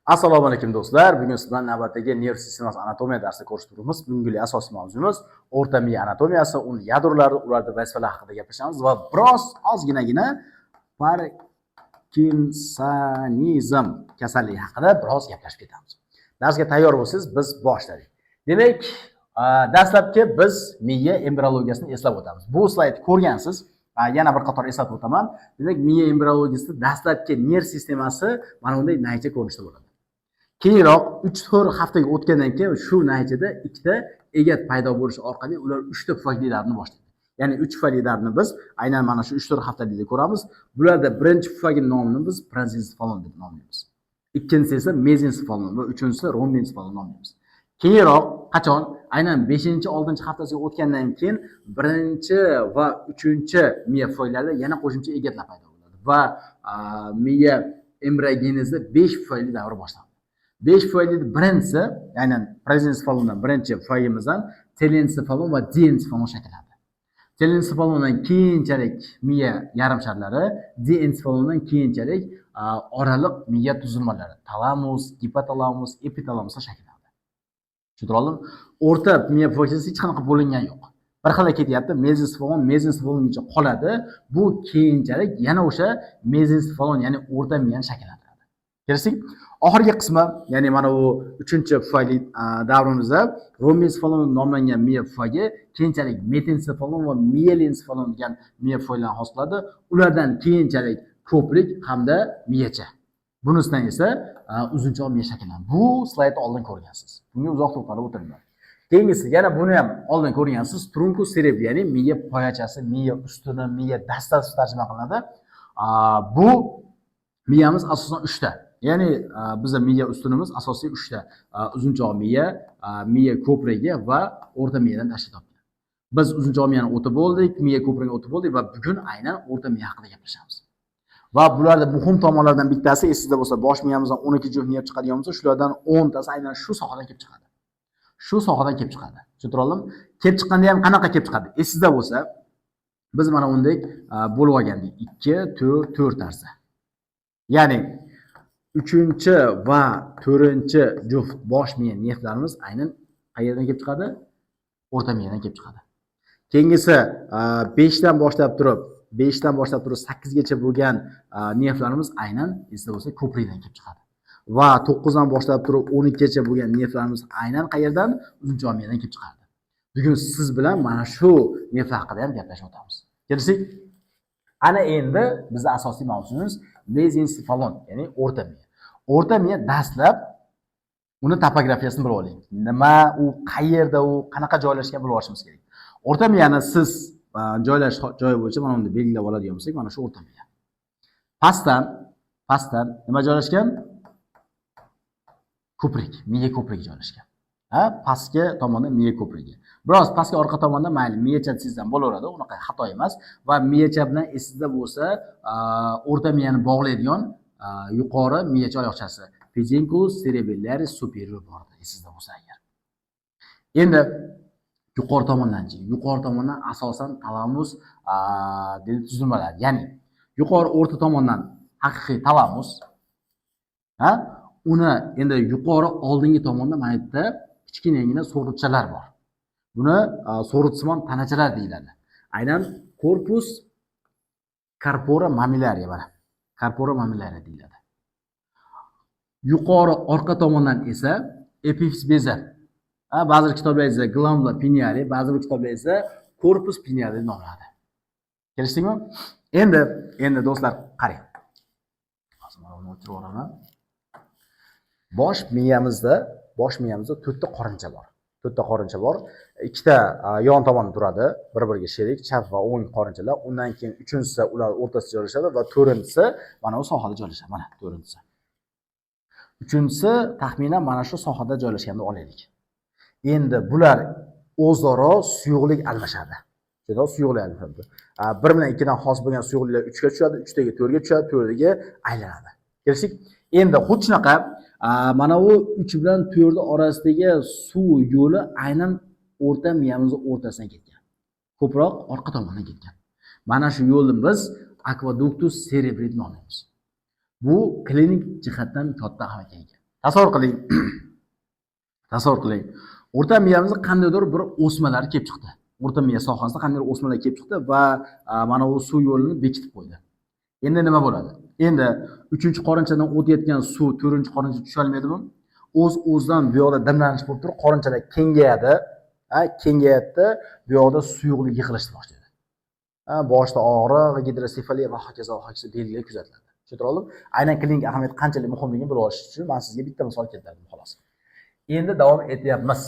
Assalomu alaykum do'stlar. Bugun sizdan navbatdagi nerv sistemasi anatomiya darsini ko'rish turibmiz. Bugungi asosiy mavzumiz o'rta miya anatomiyasi, uning yadrolari, ularda vazifalar haqida gaplashamiz va biroz ozginagina Parkinsonizm kasalligi haqida biroz gaplashib ketamiz. Darsga tayyor bo'lsangiz, biz boshladik. Demak, dastlabki biz miya embriologiyasini eslab o'tamiz. Bu slaydni ko'rgansiz. Yana bir qator eslatib o'taman. Demak, miya embriologiyasida dastlabki nerv sistemasi mana bunday naycha ko'rinishda bo'ladi. Keyinroq 3-4 haftaga o'tgandan keyin shu naychada ikkita egat paydo bo'lishi orqali ular 3 ta pufaklilarni boshlaydi. Ya'ni 3 pufaklilarni biz aynan mana shu 3-4 haftalikda ko'ramiz. Bularda birinchi pufagin nomini biz prozinsifalon deb nomlaymiz. Ikkinchisi esa mezinsifalon va uchinchisi rombinsifalon nomlaymiz. Keyinroq qachon? Aynan 5-6 haftasiga o'tgandan keyin birinchi va uchinchi miya pufaklarda yana qo'shimcha egatlar paydo bo'ladi va miya embriogenezda 5 pufakli davri boshlanadi. 5 pufakli birinchisi, aynan prozinsifalondan birinchi pufagimizdan telensifalon va diensifalon shakllanadi. Telensifalondan keyinchalik miya yarim sharlari, diensifalondan keyinchalik oraliq miya tuzilmalari, talamus, gipotalamus, epitalamus shakllanadi. Tushuntirib oldim? O'rta miya pufakchasi hech qanaqa bo'lingan yo'q. Bir xil ketyapti, mezinsifalongacha qoladi. Bu keyinchalik yana o'sha mezinsifalon, ya'ni o'rta miyani shakllantiradi. Kelsak, oxirgi qismi, ya'ni mana bu 3-pufakli davrimizda rombinsifalon nomlangan miya pufagi keyinchalik metensifalon va miyelinsifalon degan miya pufaklarni hosil qiladi. Ulardan keyinchalik ko'prik hamda miyacha. Bunisidan esa uzunchoq miya shakllanadi. Bu slaydni oldin ko'rgansiz. Bunga uzoq to'xtalib o'tirmayman. Keyingisi yana buni ham oldin ko'rgansiz, truncus cerebri, ya'ni miya poyachasi, miya ustuni, miya dastasi tarjima qilinadi. Bu miyamiz asosan 3 ta. Ya'ni bizning miya ustunimiz asosiy 3 ta. Uzunchoq miya, miya ko'prigi va o'rta miyadan tashkil topgan. Biz uzunchoq miyani o'tib bo'ldik, miya ko'prigini o'tib bo'ldik va bugun aynan o'rta miya haqida gaplashamiz. Va bularda muhim tomonlardan bittasi esingizda bo'lsa, bosh miyamizdan 12 juft nerv chiqadigan bo'lsa, shulardan 10 tasi aynan shu sohadan kelib chiqadi. Shu sohadan kelib chiqadi. Tushuntirib oldim? Kelib chiqqanda ham qanaqa kelib chiqadi? Esingizda bo'lsa, biz mana bunday bo'lib olgandik. 2, 4 tarsa. Ya'ni 3 va 4 juft bosh miya nervlarimiz aynan qayerdan kelib chiqadi? O'rta miyadan kelib chiqadi. Keyingisi 5 dan boshlab turib 8 gacha bo'lgan nervlarimiz aynan esda bo'lsa ko'prikdan kelib chiqadi. Va 9 dan boshlab turib 12 gacha bo'lgan nervlarimiz aynan qayerdan? Uzunchoq miyadan kelib chiqadi. Bugun siz bilan mana shu nervlar haqida ham gaplashib o'tamiz. Kelsak, ana endi bizning asosiy mavzuimiz mezinsifalon, ya'ni o'rta miya. O'rta miya dastlab uni topografiyasini bilib oling. Nima u, qayerda u, qanaqa joylashgan bilib olishimiz kerak. O'rta miyani siz joylash joyi bo'yicha mana buni belgilab oladigan bo'lsak, mana shu o'rta miya. Pastdan nima joylashgan? Ko'prik, miya ko'prigi joylashgan. Pastki tomonda miya ko'prigi. Biroz pastki orqa tomonda mayli miyacha desizdan bo'laveradi, unaqa xato emas. Va miyacha bilan esingizda bo'lsa, o'rta miyani bog'laydigan yuqori miyacha oyoqchasi, pedunculus cerebellaris superior bor, esingizda bo'lsa agar. Endi yuqori tomondan-chi? Yuqori tomondan asosan talamus deb tuzilmalar. Ya'ni yuqori o'rta tomondan haqiqiy talamus, uni endi yuqori oldingi tomonda mana bu yerda kichkinagina so'ritchalar bor. Buni so'ritsimon tanachalar deyiladi. Aynan corpus corpora mammillaria mana. Corpora mammillaria deyiladi. Yuqori orqa tomondan esa epifis bezi. Ba'zi kitoblarda glandula pineale, ba'zi kitoblarda esa corpus pineale deb nomlanadi. Kelishdingmi? Endi do'stlar qarang. Hozir mana buni o'chirib olaman. Bosh miyamizda 4 ta qorincha bor. 4 ta qorincha bor. Ikkita yon tomon turadi, bir-biriga sherik, chap va o'ng qorinchalar. Undan keyin uchinchisi ular o'rtasida joylashadi va to'rtinchisi mana bu sohada joylashadi. Mana to'rtinchisi. Uchinchisi taxminan mana shu sohada joylashganini olaylik. Endi bular o'zaro suyuqlik almashadi. Suyuqlik almashadi. 1 bilan 2 dan xos bo'lgan suyuqliklar 3 ga tushadi, 3 daga 4 ga tushadi, 4 daga aylanadi. Kelishdik? Endi xuddi shunaqa mana bu 3 bilan 4 orasidagi suv yo'li aynan o'rta miyamizning o'rtasidan ketgan. Ko'proq orqa tomondan ketgan. Mana shu yo'lni biz aqueductus cerebri deb nomlaymiz. Bu klinik jihatdan katta ahamiyatga ega. Tasavvur qiling. Tasavvur qiling. O'rta miyamizda qandaydir bir o'smalar kelib chiqdi. O'rta miya sohasida qandaydir o'smalar kelib chiqdi va mana bu suv yo'lini bekitib qo'ydi. Endi nima bo'ladi? Endi 3-qorinchadan o'tayotgan suv 4-qorinchaga tusha olmaydimi? O'z-o'zidan bu yoqda dimlanish bo'lib turib, qorinchalar kengayadi. Kengayadi, bu yoqda suyuqlik yig'ilishni boshlaydi. Boshda og'riq, gidrosefaliya va hokazo belgilar kuzatiladi. Tushuntirib oldim? Aynan klinik ahamiyati qanchalik muhimligini bilib olish uchun men sizga bitta misol keltirdim xolos. Endi davom etyapmiz.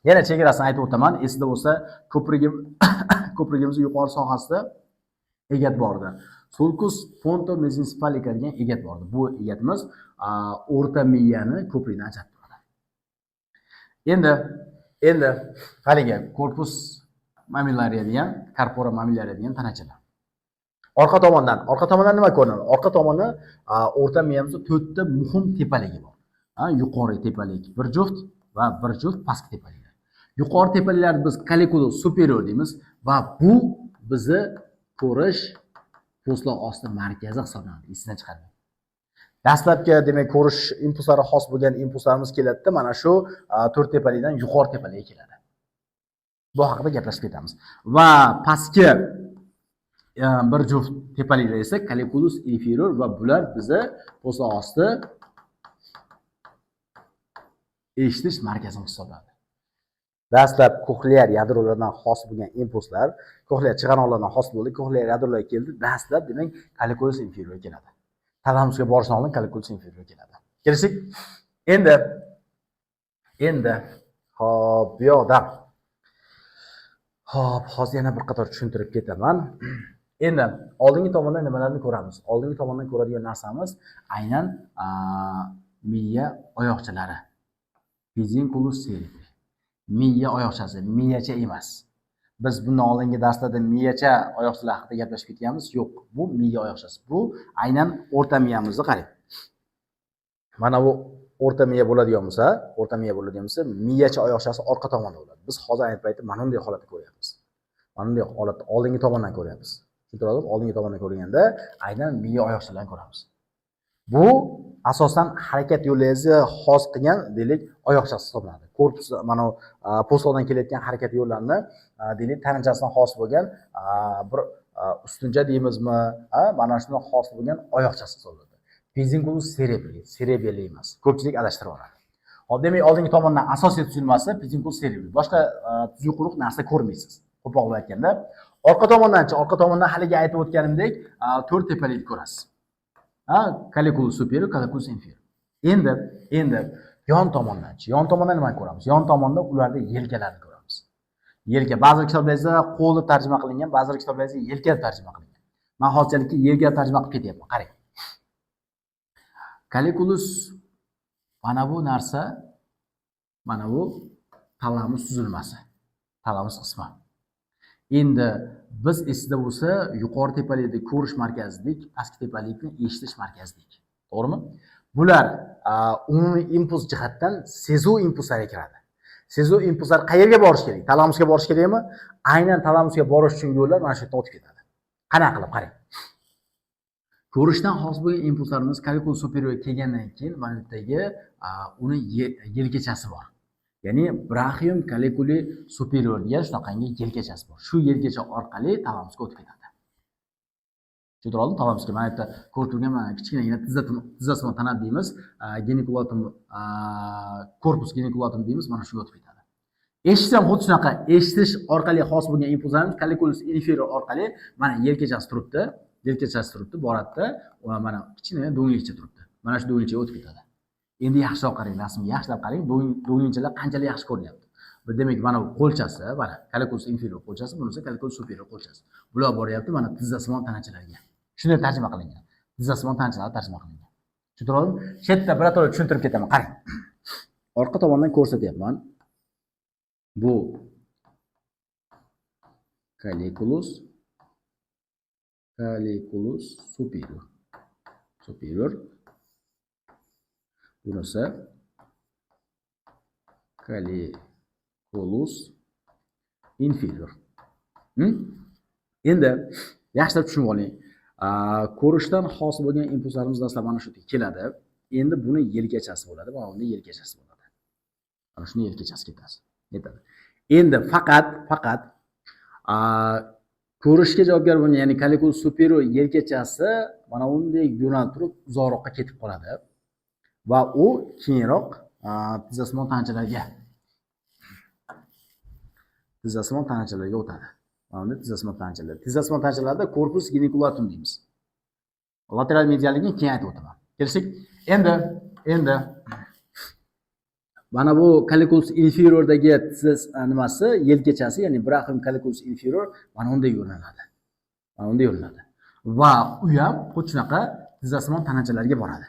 Yana chegarasini aytib o'taman. Esida bo'lsa, ko'prigimiz yuqori sohasida egat bor edi. Sulcus pontomesencephalika degan egat bor edi. Bu egatimiz o'rta miyani ko'prikdan ajratib turadi. Endi haligi korpus mamillariya degan, corpora mamillariya degan tanachalar. Orqa tomondan nima ko'rinadi? Orqa tomonda o'rta miyamizda 4 ta muhim tepaligi bor. Yuqori tepalik bir juft va bir juft pastki tepaliklar. Yuqori tepaliklarni biz colliculus superior deymiz va bu bizni ko'rish po'stloq osti markazi hisoblanadi. Esdan chiqarmang. Dastlabki demak ko'rish impulslari xos bo'lgan impulslarimiz keladi. Mana shu 4 tepalikdan yuqori tepalikka keladi. Bu haqida gaplashib ketamiz. Va pastki bir juft tepaliklar esa colliculus inferior va bular bizni po'stloq osti eshitish markazini hisoblanadi. Dastlab koklear yadrolardan xos bo'lgan impulslar, koklear chig'anoqlardan xos bo'ldi, koklear yadrolarga keldi. Dastlab demak colliculus inferior keladi. Talamusga borishdan oldin colliculus inferior keladi. Kelishdik? Endi hop, bu yoqda. Hop, hozir yana bir qator tushuntirib ketaman. Endi oldingi tomondan nimalarni ko'ramiz? Oldingi tomondan ko'radigan narsamiz aynan miya oyoqchalari. Pedunculus cerebri. Miya oyoqchasi, miyacha emas. Biz bundan oldingi darslarda miyacha oyoqchalar haqida gaplashib ketganmiz. Yo'q, bu miya oyoqchasi. Bu aynan o'rta miyamizni qarang. Mana bu o'rta miya bo'ladigan bo'lsa, miyacha oyoqchasi orqa tomonda bo'ladi. Biz hozir ayni paytda mana bunday holatni ko'ryapmiz. Mana bunday holatni oldingi tomondan ko'ryapmiz. Tushuntiradimi? Oldingi tomondan ko'rganda aynan miya oyoqchalarni ko'ramiz. Bu asosan harakat yo'llaringizni xos qilgan deylik oyoqchasi hisoblanadi. Korpus mana po'stloqdan kelayotgan harakat yo'llarini deylik tanachasidan xos bo'lgan bir ustuncha deymizmi, mana shundan xos bo'lgan oyoqchasi hisoblanadi. Pedunculus cerebri emas. Ko'pchilik adashtirib oladi. Hop, demak oldingi tomondan asosiy tuzilmasi pedunculus cerebri. Boshqa tuzuk quruq narsa ko'rmaysiz. Qo'pol qilib aytganda, orqa tomondan haligi aytib o'tganimdek 4 tepalikni ko'rasiz. Colliculus superior, colliculus inferior. Endi yon tomondan nima ko'ramiz? Yon tomonda ularda yelkalarni ko'ramiz. Yelka ba'zi kitoblaringizda qo'l deb tarjima qilingan, ba'zi kitoblaringizda yelka deb tarjima qilingan. Men hozircha yelka deb tarjima qilib ketyapman. Qarang. Colliculus mana bu narsa, mana bu talamus tuzilmasi, talamus qismi. Endi biz esida bo'lsa, yuqori tepalikda ko'rish markazidik, pastki tepalikni eshitish markazidik. To'g'rimi? Bular umumiy impuls jihatdan sezuv impulslariga kiradi. Sezuv impulslar qayerga borish kerak? Talamusga borish kerakmi? Aynan talamusga borish uchun yo'llar mana shu yerdan o'tib ketadi. Qanaqa qilib qarang. Ko'rishdan xos bo'lgan impulslarimiz colliculus superior kelgandan keyin mana bu yerdagi uni yelkachasi bor. Ya'ni brachium colliculi superior degan shunaqangi yelkachasi bor. Shu yelkacha orqali talamusga o'tib ketadi. Tushuntirib oldim? Talamusga mana bu yerda ko'rib turgan mana kichkinagina tizzasimon tana deymiz, genikulatum korpus genikulatum deymiz, mana shunga o'tib ketadi. Eshitish ham xuddi shunaqa, eshitish orqali xos bo'lgan impulslarimiz colliculus inferior orqali mana yelkachasi turibdi, boradi-da, mana kichkina do'nglikcha turibdi. Mana shu do'nglikchaga o'tib ketadi. Endi yaxshiroq qarang, rasmga yaxshilab qarang, do'nglikchalar qanchalik yaxshi ko'rinyapti. Bu demak mana bu qo'lchasi, mana colliculus inferior qo'lchasi, bunisi colliculus superior qo'lchasi. Bular boryapti mana tizzasimon tanachalarga. Shunday tarjima qilingan. Tizzasimon tanachalar tarjima qilingan. Tushuntirib oldim? Shu yerda birato'la tushuntirib ketaman. Qarang. Orqa tomondan ko'rsatyapman. Bu colliculus superior. Bunisi colliculus inferior. Endi yaxshilab tushunib oling. Ko'rishdan xos bo'lgan impulslarimiz dastlab mana shu yerga keladi. Endi buni yelkachasi bo'ladi. Mana bunda yelkachasi bo'ladi. Mana shuni yelkachasi ketadi. Endi faqat ko'rishga javobgar bo'lgan, ya'ni colliculus superior yelkachasi mana bunday yo'nalib turib uzoqroqqa ketib qoladi va u keyinroq tizzasimon tanachalarga o'tadi. Mana bunda tizzasimon tanachalarda korpus ginikulatum deymiz. Lateral medialligini keyin aytib o'taman. Kelsak, endi mana bu colliculus inferiordagi nimasi yelkachasi, ya'ni brachium colliculus inferior mana bunday yo'naladi. Va u ham xuddi shunaqa tizzasimon tanachalarga boradi.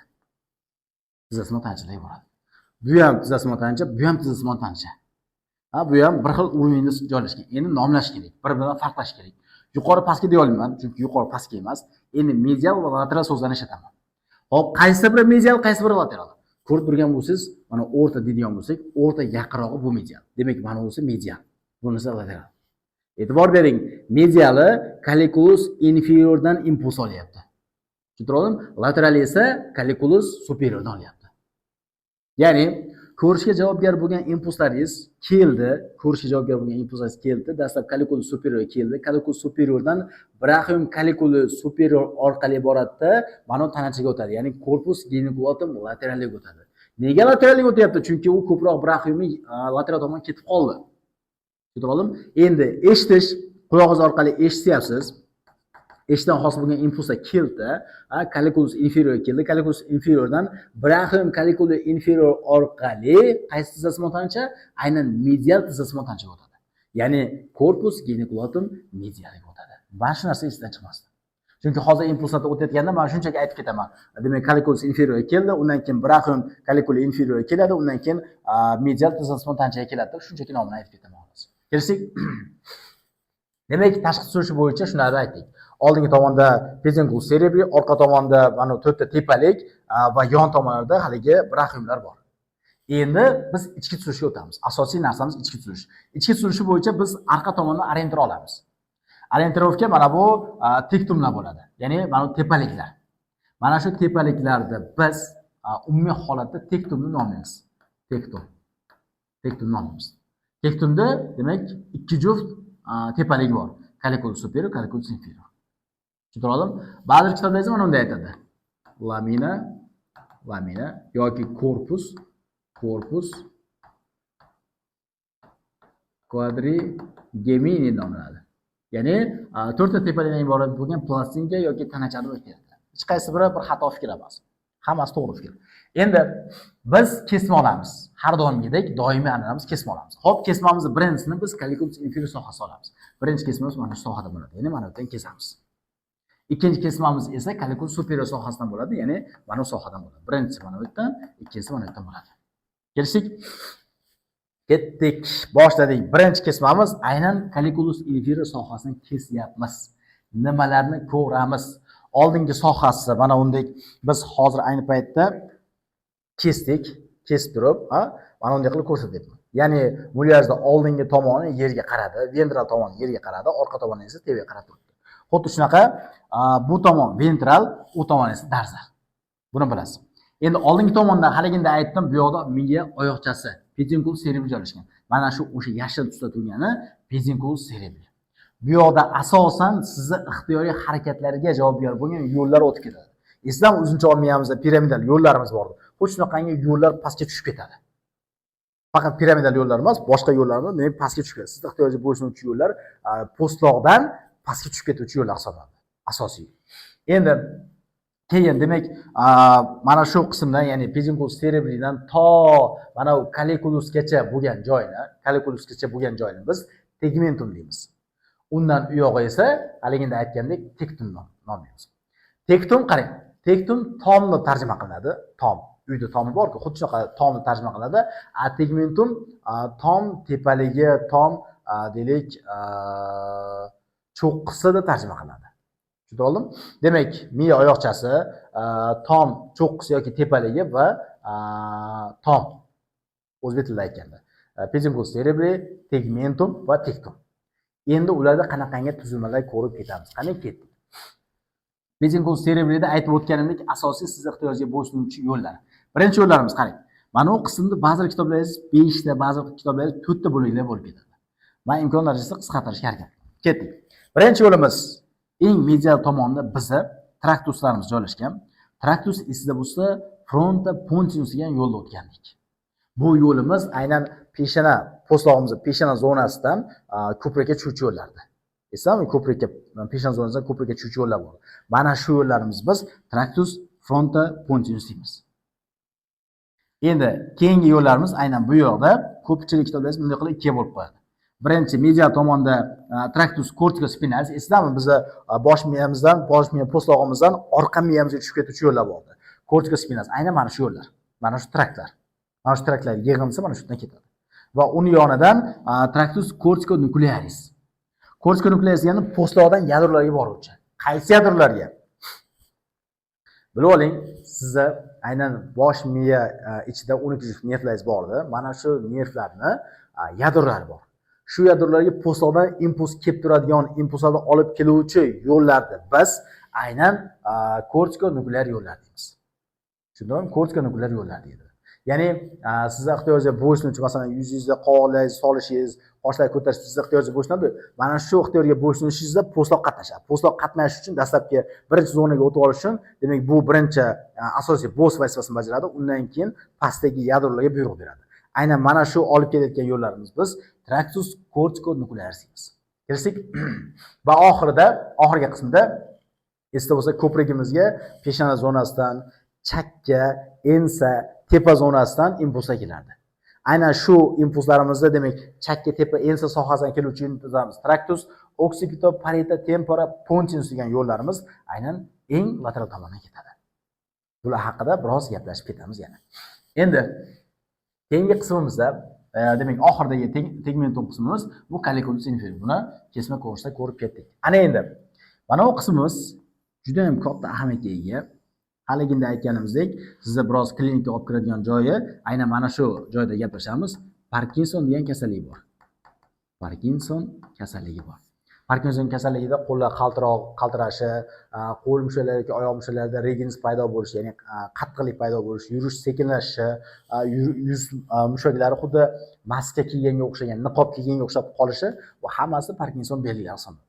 Bu ham tizzasimon tanacha, bu ham tizzasimon tanacha. Bu ham bir xil urovingda joylashgan. Endi nomlash kerak, bir-biridan farqlash kerak. Yuqori pastga deya olmayman, chunki yuqori pastga emas. Endi medial va lateral so'zlarni ishlataman. Hop, qaysi biri medial, qaysi biri lateral? Ko'rib turgan bo'lsangiz, mana o'rta deydigan bo'lsak, o'rta yaqinrog'i bu medial. Demak, mana bunisi medial, bunisi lateral. E'tibor bering, mediali colliculus inferiordan impuls olyapti. Tushuntirdimmi? Lateral esa colliculus superiordan olyapti. Ya'ni ko'rishga javobgar bo'lgan impulslaringiz keldi, dastlab colliculus superior keldi, colliculus superiordan brachium colliculus superior orqali boradida, mana bu tanachaga o'tadi, ya'ni corpus giniculatum lateraliga o'tadi. Nega lateraliga o'tyapti? Chunki u ko'proq brachiumni lateral tomonga ketib qoldi. Tushuntirdimmi? Endi eshitish, quloqingiz orqali eshityapsiz. Eshitdan hosil bo'lgan impulslar keldi, colliculus inferior keldi, colliculus inferiordan brachium colliculus inferior orqali qaysi tizzasimon tanacha? Aynan medial tizzasimon tanachaga o'tadi. Ya'ni corpus giniculatum medialiga o'tadi. Mana shu narsa esdan chiqmasdi. Chunki hozir impulslar o'tayotganda men shunchaki aytib ketaman. Demak, colliculus inferior keldi, undan keyin brachium colliculus inferior keladi, undan keyin medial tizzasimon tanachaga keladi deb shunchaki nomini aytib ketaman. Kelsak, demak, tashqi surishi bo'yicha shularni aytdik. Oldingi tomonda pedunculus cerebri, orqa tomonda mana to'rtta tepalik va yon tomonlarda haligi brachiumlar bor. Endi biz ichki surishga o'tamiz. Asosiy narsamiz ichki surish. Ichki surishi bo'yicha biz orqa tomondan orientir olamiz. Orientirovka mana bu tektumlar bo'ladi. Ya'ni mana bu tepaliklar. Mana shu tepaliklarda biz umumiy holatda tektumni nomlaymiz. Tektum nomlaymiz. Tektumda demak ikki juft tepalik bor. Colliculus superior, colliculus inferior. Tushuntirdimmi? Ba'zi kitoblarda esa mana bunday aytadi. Lamina yoki corpus quadrigemini nomlanadi. Ya'ni to'rtta tepalikdan iborat bo'lgan plastinka yoki tanachani o'tkazadi. Hech qaysi biri bir xato fikr emas. Hammasi to'g'ri fikr. Endi biz kesma olamiz. Har doimgidek doimiy an'anamiz kesma olamiz. Xo'p, kesmamizning birinchisini biz colliculus inferior sohasiga olamiz. Birinchi kesmamiz mana shu sohada bo'ladi. Ya'ni mana bu yerdan kesamiz. Ikkinchi kesmamiz esa colliculus superior sohasidan bo'ladi, ya'ni mana bu sohadan bo'ladi. Birinchisi mana bu yerdan, ikkinchisi mana bu yerdan bo'ladi. Kelishdik? Ketdik, boshladik. Birinchi kesmamiz aynan colliculus inferior sohasini kesyapmiz. Nimalarni ko'ramiz? Oldingi sohasi mana bunday biz hozir ayni paytda kesib turib, mana bunday qilib ko'rsatyapman. Ya'ni mulyajda oldingi tomoni yerga qaradi, ventral tomoni yerga qaradi, orqa tomoni esa tevaga qarab turibdi. Xuddi shunaqa bu tomon ventral, u tomon esa dorsal. Buni bilasiz. Endi oldingi tomonda haligida aytdim, bu yoqda miya oyoqchasi, pedunculus cerebri joylashgan. Mana shu o'sha yashil tusda turgani pedunculus cerebri. Bu yoqda asosan sizni ixtiyoriy harakatlariga javobgar bo'lgan yo'llar o'tib ketadi. Eslam uzunchoq miyamizda piramidal yo'llarimiz bor. Xuddi shunaqangi yo'llar pastga tushib ketadi. Faqat piramidal yo'llar emas, boshqa yo'llar ham demak pastga tushib ketadi. Siz ixtiyoriy bo'ysunuvchi yo'llar postloqdan pastga tushib ketuvchi yo'llar hisoblanadi. Asosiy. Endi keyin demak mana shu qismdan, ya'ni pedunculus cerebridan to mana bu colliculusgacha bo'lgan joyni biz tegmentum deymiz. Undan u yog'i esa haligida aytgandek tektum nomlaymiz. Tektum qarang. Tektum tomni tarjima qilinadi. Tom. Uyda tomi bor-ku, xuddi shunaqa tomni tarjima qilinadi. Tegmentum tom tepaligi, tom deylik cho'qqisida tarjima qilinadi. Tushundingizmi? Demak, miya oyoqchasi, tom cho'qqisi yoki tepaligi va tom. O'zbek tilida aytganda. Pedunculus cerebri, tegmentum va tektum. Endi ularda qanaqangi tuzilmalar ko'rib ketamiz. Qani ketdik. Bezinkus cerebrida aytib o'tganimdek asosiy siz ehtiyojga bo'ysunuvchi yo'llar. Birinchi yo'llarimiz qarang. Mana bu qismda ba'zi kitoblaringiz 5 ta, ba'zi kitoblaringiz 4 ta bo'laklar bo'lib ketadi. Men imkon darajasida qisqartirishga harakat qildim. Ketdik. Birinchi yo'limiz eng medial tomonda bizni traktuslarimiz joylashgan. Traktus esida bo'lsa, fronta pontinus degan yo'lda o'tgandik. Bu yo'limiz aynan peshana po'stlog'imiz, peshana zonasidan ko'prikka tushuvchi yo'llardir. Esami ko'prikka, peshana zonasidan ko'prikka tushuvchi yo'llar bor. Mana shu yo'llarimiz biz traktus fronta pontinus deymiz. Endi keyingi yo'llarimiz aynan bu yoqda ko'pchilik kitoblaringiz bunday qilib ikkiga bo'lib qo'yadi. Birinchi medial tomonda traktus corticospinalis, esdami bizni bosh miyamizdan, bosh miya po'stlog'imizdan orqa miyamizga tushib ketuvchi yo'llar bo'ldi. Corticospinalis aynan mana shu yo'llar. Mana shu traktlar. Mana shu traktlar yig'ilsa mana shundan ketadi. Va uni yonidan traktus corticonuclearis. Corticonuclearis degani po'stloqdan yadrolarga boruvchi. Qaysi yadrolarga? Bilib oling, sizda aynan bosh miya ichida 12 juft nervlaringiz bordi. Mana shu nervlarni yadrolari bor. Shu yadrolarga po'stloqdan impuls kelib turadigan, impulslarni olib keluvchi yo'llarni biz aynan corticonuklear yo'llar deymiz. Tushundingmi? Corticonuklear yo'llar deydi. Ya'ni sizning ehtiyojga bo'ysunuvchi, masalan, yuzingizda qo'llaringiz solishingiz, qoshlar ko'tarish sizning ehtiyojga bo'ysunadi. Mana shu ehtiyojga bo'ysunishingizda po'stloq qatnashadi. Po'stloq qatnashish uchun dastlabki birinchi zonaga o'tib olish uchun, demak, bu birinchi asosiy boss vazifasini bajaradi. Undan keyin pastdagi yadrolarga buyruq beradi. Aynan mana shu olib kelayotgan yo'llarimiz biz traktus corticonuclearis deymiz. Kelishdik? Va oxirgi qismda esda bo'lsa, ko'prigimizga peshana zonasidan, chakka, ensa, tepa zonasidan impulslar keladi. Aynan shu impulslarimizni, demak, chakka, tepa, ensa sohasidan keluvchi impulslarimiz traktus occipito parieto tempora pontinus degan yo'llarimiz aynan eng lateral tomondan ketadi. Bular haqida biroz gaplashib ketamiz yana. Endi keyingi qismimizda, demak, oxirdagi tegmentum qismimiz bu colliculus inferior. Buni kesma ko'rinishda ko'rib ketdik. Ana endi mana bu qismimiz juda ham katta ahamiyatga ega. Haligida aytganimizdek, sizga biroz klinikga olib kiradigan joyi, aynan mana shu joyda gaplashamiz. Parkinson degan kasallik bor. Parkinson kasalligi bor. Parkinson kasalligida qo'llar qaltirashi, qo'l mushaklari yoki oyoq mushaklalarida regins paydo bo'lishi, ya'ni qattiqlik paydo bo'lishi, yurish sekinlashishi, yuz mushaklari xuddi maska kiyganga o'xshagan, niqob kiyganga o'xshab qolishi, bu hammasi Parkinson belgilari hisoblanadi.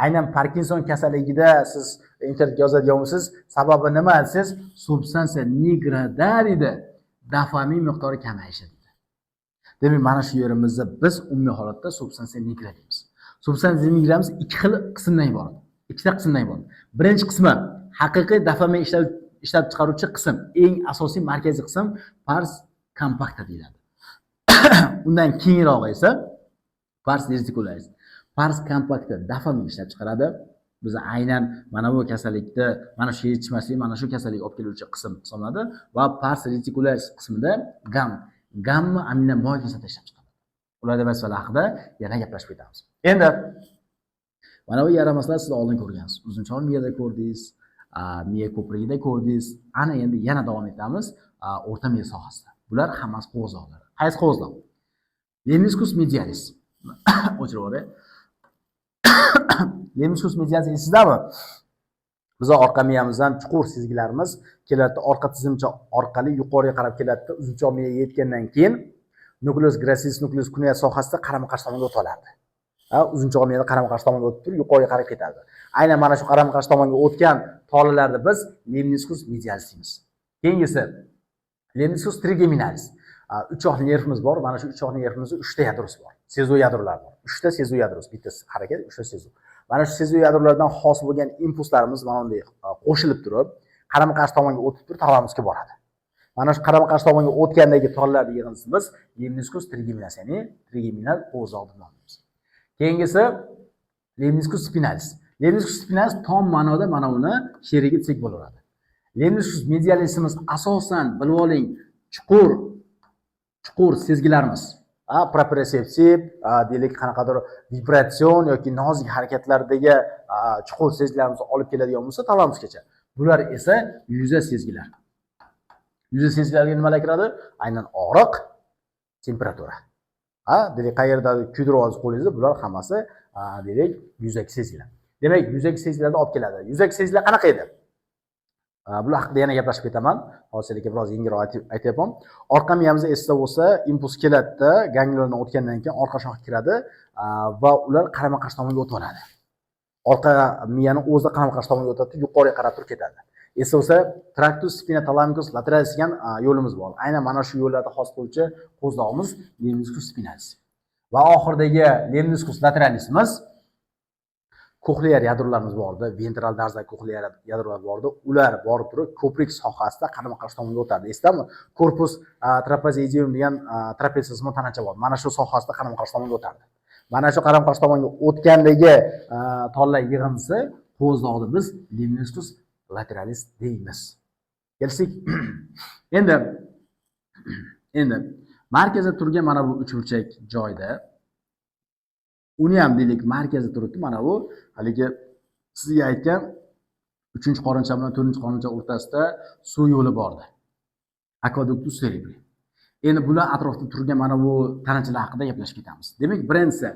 Aynan Parkinson kasalligida siz internetga yozadigan bo'lsangiz, sababi nima desangiz, substansiya nigrada deydi, dopamin miqdori kamayishi deydi. Demak, mana shu yerimizda biz umumiy holatda substansiya nigra deymiz. Substansiya nigramiz ikki xil qismdan iborat. Ikkita qismdan iborat. Birinchi qismi haqiqiy dopamin ishlab chiqaruvchi qism, eng asosiy markaziy qism pars compacta deyiladi. Undan keyinrog'i esa pars reticularis. Pars compacta dopamin ishlab chiqaradi. Biz aynan mana bu kasallikda, mana shu yetishmaslik, mana shu kasallik olib keluvchi qism hisoblanadi va pars reticularis qismida gamma aminomoy kislota ishlab chiqaradi. Ularning masalalar haqida yana gaplashib ketamiz. Endi mana bu yaramaslar siz oldin ko'rgansiz. Uzunchoq miyada ko'rdingiz, miya ko'prigida ko'rdingiz. Ana endi yana davom etamiz o'rta miya sohasida. Bular hammasi qo'zg'oqlar. Qaysi qo'zg'oq? Lemniscus medialis. O'chirib yuboray. Lemniscus medialis esingizmi? Biz orqa miyamizdan chuqur sezgilarimiz keladi, orqa tizimcha orqali yuqoriga qarab keladi. Uzunchoq miyaga yetgandan keyin nucleus gracile, nucleus cuneus sohasida qarama-qarshi tomonga o'tib oladi. Uzunchoq miyada qarama-qarshi tomonga o'tib turib, yuqoriga qarab ketadi. Aynan mana shu qarama-qarshi tomonga o'tgan tolalarni biz lemniscus medialis deymiz. Keyingisi lemniscus trigeminalis. 3 oqli nervimiz bor. Mana shu 3 oqli nervimizda 3 ta yadrosi bor. Sezuv yadrolari bor. 3 ta sezuv yadrosi, bittasi harakat, 3 ta sezuv. Mana shu sezuv yadrolaridan hosil bo'lgan impulslarimiz mana bunday qo'shilib turib, qarama-qarshi tomonga o'tib turib talamusga boradi. Mana shu qarama-qarshi tomonga o'tgandagi tollarni yig'indisi biz lemniscus trigeminalis, ya'ni trigeminal qo'zg'oq deb nomlaymiz. Keyingisi lemniscus spinalis. Lemniscus spinalis tom ma'noda mana uni sherigi desak bo'laveradi. Lemniscus medialisimiz asosan bilib oling, chuqur sezgilarimiz. Proprioseptiv, deylik qanaqadir vibratsion yoki nozik harakatlardagi chuqur sezgilarimizni olib keladigan bo'lsa talamusgacha. Bular esa yuza sezgilar. Yuza sezgilarga nimalar kiradi? Aynan og'riq, temperatura. Deylik qayerda kuydirib olsangiz qo'lingizda, bular hammasi deylik yuzaki sezgilar. Demak, yuzaki sezgilarni olib keladi. Yuzaki sezgilar qanaqa edi? Bular haqida yana gaplashib ketaman. Hozircha biroz yengilroq aytyapman. Orqa miyamizda esda bo'lsa, impuls keladi, gangliondan o'tgandan keyin orqa shoxga kiradi va ular qarama-qarshi tomonga o'tadi. Orqa miyani o'zida qarama-qarshi tomonga o'tadi, yuqoriga qarab turib ketadi. Esda bo'lsa, tractus spinothalamikus lateralis degan yo'limiz bor. Aynan mana shu yo'llarda xos bo'luvchi qo'zdog'imiz lemniscus spinalis. Va oxiridagi lemniscus lateralisimiz koxlear yadrolarimiz bor edi, ventral darzdagi koxlear yadrolar bor edi. Ular borib turib ko'prik sohasida qarama-qarshi tomonga o'tadi. Esdami? Korpus trapezium degan trapezizm tanancha bor. Mana shu sohasida qarama-qarshi tomonga o'tadi. Mana shu qarama-qarshi tomonga o'tgandagi tollar yig'indisi qo'zdog'ni biz lemniscus lateralis deymiz. Kelsak, endi markazda turgan mana bu uchburchak joyda uni ham deylik markazda turibdi. Mana bu haligi sizga aytgan 3-qorincha bilan 4-qorincha o'rtasida suv yo'li bordi. Aqueductus cerebri. Endi bular atrofida turgan mana bu tanachalar haqida gaplashib ketamiz. Demak, birinchisi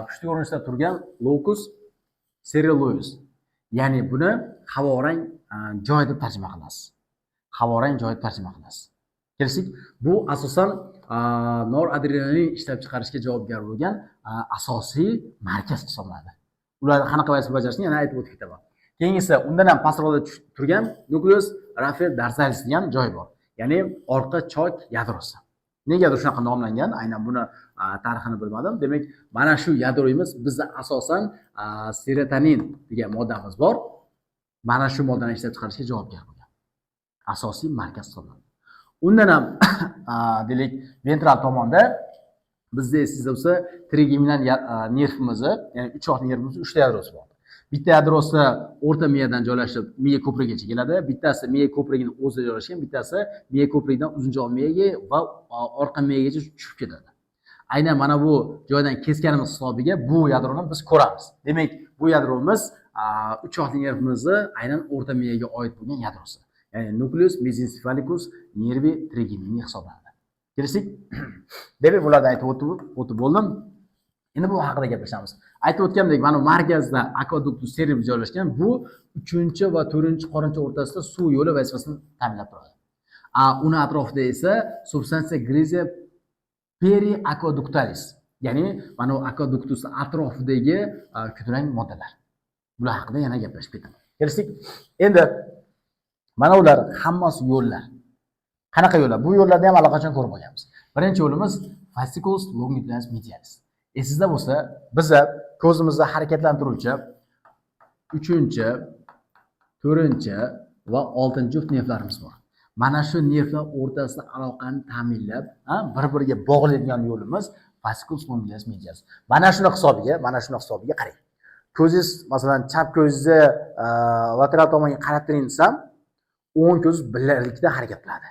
pushti ko'rinishda turgan locus ceruleus. Ya'ni buni havorang joy deb tarjima qilasiz. Havorang joy deb tarjima qilasiz. Kelsak, bu asosan noradrenalin ishlab chiqarishga javobgar bo'lgan asosiy markaz hisoblanadi. Ularni qanaqa vazifa bajarishini yana aytib o'tib ketaman. Keyingisi, undan ham pastroqda turgan nucleus raphe dorsalis degan joy bor. Ya'ni orqa chok yadrosi. Negadir shunaqa nomlangan? Aynan buni tarixini bilmadim. Demak, mana shu yadroyimiz bizda asosan serotonin degan moddamiz bor. Mana shu moddani ishlab chiqarishga javobgar bo'lgan asosiy markaz hisoblanadi. Undan ham deylik ventral tomonda bizda esingizda bo'lsa trigeminal nervimizni, ya'ni uchoq nervimizni 3 ta yadrosi bor. Bitta yadrosi o'rta miyadan joylashib miya ko'prigigacha keladi, bittasi miya ko'prigini o'zida joylashgan, bittasi miya ko'prigidan uzunchoq miyaga va orqa miyagacha tushib ketadi. Aynan mana bu joydan kesganimiz hisobiga bu yadroni biz ko'ramiz. Demak, bu yadromiz uchoqli nervimizni aynan o'rta miyaga oid bo'lgan yadrosi. Ya'ni nucleus mesencephalicus nervi trigemini hisoblanadi. Kelsak, demak bularni aytib o'tib bo'ldim. Endi bu haqida gaplashamiz. Aytib o'tgandek, mana markazda aqueductus cerebri joylashgan. Bu 3 va 4-qorincha o'rtasida suv yo'li vazifasini ta'minlab turadi. Uni atrofida esa substansiya grizia periaqueductalis, ya'ni mana aqueductus atrofidagi kulrang moddalar. Bular haqida yana gaplashib ketaman. Kelsak, endi mana ular hammasi yo'llar. Qanaqa yo'llar? Bu yo'llarni ham allaqachon ko'rib olganmiz. Birinchi yo'limiz fasciculus longitudinalis medialis. Esingizda bo'lsa, biza ko'zimizni harakatlantiruvchi 3-chi, 4-chi va 6-juft nervlarimiz bor. Mana shu nervlar o'rtasida aloqani ta'minlab, bir-biriga bog'laydigan yo'limiz fasciculus longitudinalis medialis. Mana shuni hisobiga qarang. Ko'zingiz, masalan, chap ko'zingizni lateral tomonga qarab turing desam, o'ng ko'z birgalikda harakat qiladi.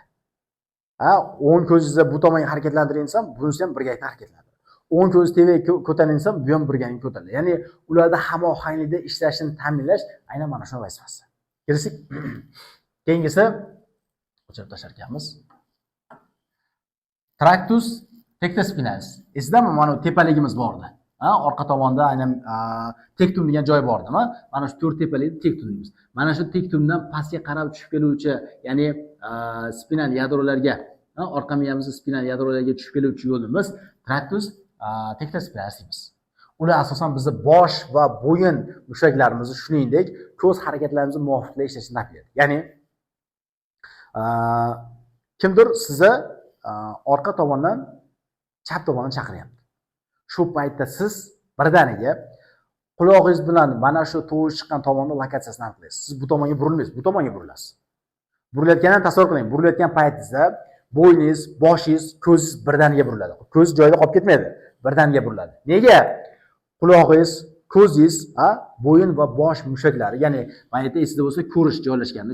O'ng ko'zingizni bu tomonga harakatlantiring desam, bunisi ham birgalikda harakatlanadi. O'ng ko'z tevaga ko'taring desam, bu ham birgalikda ko'tariladi. Ya'ni ularda hamohanglikda ishlashini ta'minlash aynan mana shu vazifasi. Kelsak, keyingisi o'chirib tashlar ekanmiz. Tractus tectospinalis. Esdami, mana tepaligimiz bor edi. Orqa tomonda aynan tektum degan joy bor edimi? Mana shu 4 tepalikni tektum deymiz. Mana shu tektumdan pastga qarab tushib keluvchi, ya'ni spinal yadrolarga, orqa miyamizning spinal yadrolarga tushib keluvchi yo'limiz tractus tectospinalis deymiz. Ular asosan bizni bosh va bo'yin mushaklarimizni, shuningdek, ko'z harakatlarimizni muvofiqlab ishlashini ta'minlaydi. Ya'ni kimdir sizni orqa tomondan chap tomondan chaqiryapti. Shu paytda siz birdaniga qulog'ingiz bilan mana shu tovush chiqqan tomonni lokatsiyasini aniqlaysiz. Siz bu tomonga burilmaysiz, bu tomonga burilasiz. Burilayotganini tasavvur qiling. Burilayotgan paytingizda bo'yningiz, boshingiz, ko'zingiz birdaniga buriladi. Ko'z joyida qolib ketmaydi, birdaniga buriladi. Nega? Qulog'ingiz, ko'zingiz, bo'yin va bosh mushaklari, ya'ni mayda esida bo'lsa ko'rish joylashgan,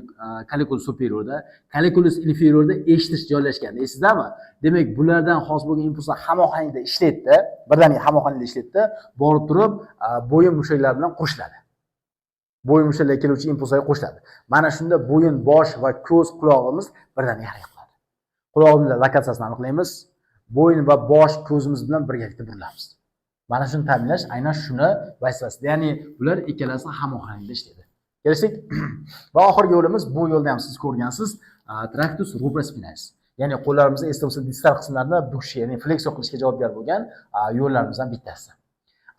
colliculus superiorda, colliculus inferiorda eshitish joylashgan. Esizami? Demak, bulardan xos bo'lgan impulslar hamohangda ishlaydi, birdaniga hamohangda ishlaydi, borib turib bo'yin mushaklari bilan qo'shiladi. Bo'yin mushaklariga keluvchi impulslarga qo'shiladi. Mana shunda bo'yin, bosh va ko'z, qulog'imiz birdaniga harakat qiladi. Qulog'imizning lokatsiyasini aniqlaymiz, bo'yin va bosh ko'zimiz bilan birgalikda burilamiz. Mana shuni ta'minlash aynan shuni vazifasida. Ya'ni bular ikkalasi hamohangda ishlaydi. Kelishdik? Va oxirgi yo'limiz, bu yo'lda ham siz ko'rgansiz, tractus rubrospinalis. Ya'ni qo'llarimizni esda bo'lsa distal qismlarini bukish, ya'ni fleksor qilishga javobgar bo'lgan yo'llarimizdan bittasi.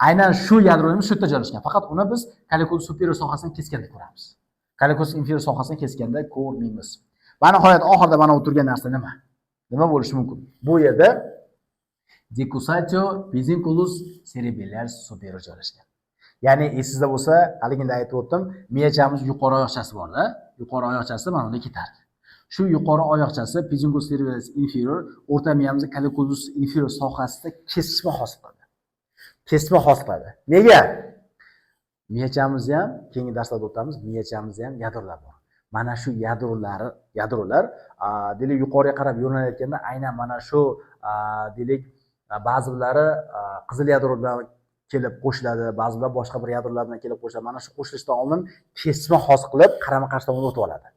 Aynan shu yadrolarimiz shu yerda joylashgan. Faqat uni biz colliculus superior sohasini kesganda ko'ramiz. Colliculus inferior sohasini kesganda ko'rmaymiz. Va nihoyat oxirida mana o'tirgan narsa nima? Nima bo'lishi mumkin? Bu yerda decussatio pedunculus cerebellaris superior joylashgan. Ya'ni esingizda bo'lsa, haligida aytib o'tdim, miyachamiz yuqori oyoqchasi bor-da. Yuqori oyoqchasi mana unda ketardi. Shu yuqori oyoqchasi pedunculus cerebellaris inferior o'rta miyamizni colliculus inferior sohasida kesishma hosil qiladi. Kesma hosil qiladi. Nega? Miyachamizni ham keyingi darslarda o'tamiz, miyachamizda ham yadrolar bor. Mana shu yadrolar deylik yuqoriga qarab yo'nalayotganda aynan mana shu deylik ba'zilari qizil yadro bilan kelib qo'shiladi, ba'zilar boshqa bir yadrolar bilan kelib qo'shiladi. Mana shu qo'shilishdan oldin kesma hosil qilib qarama-qarshi tomonga o'tib oladi.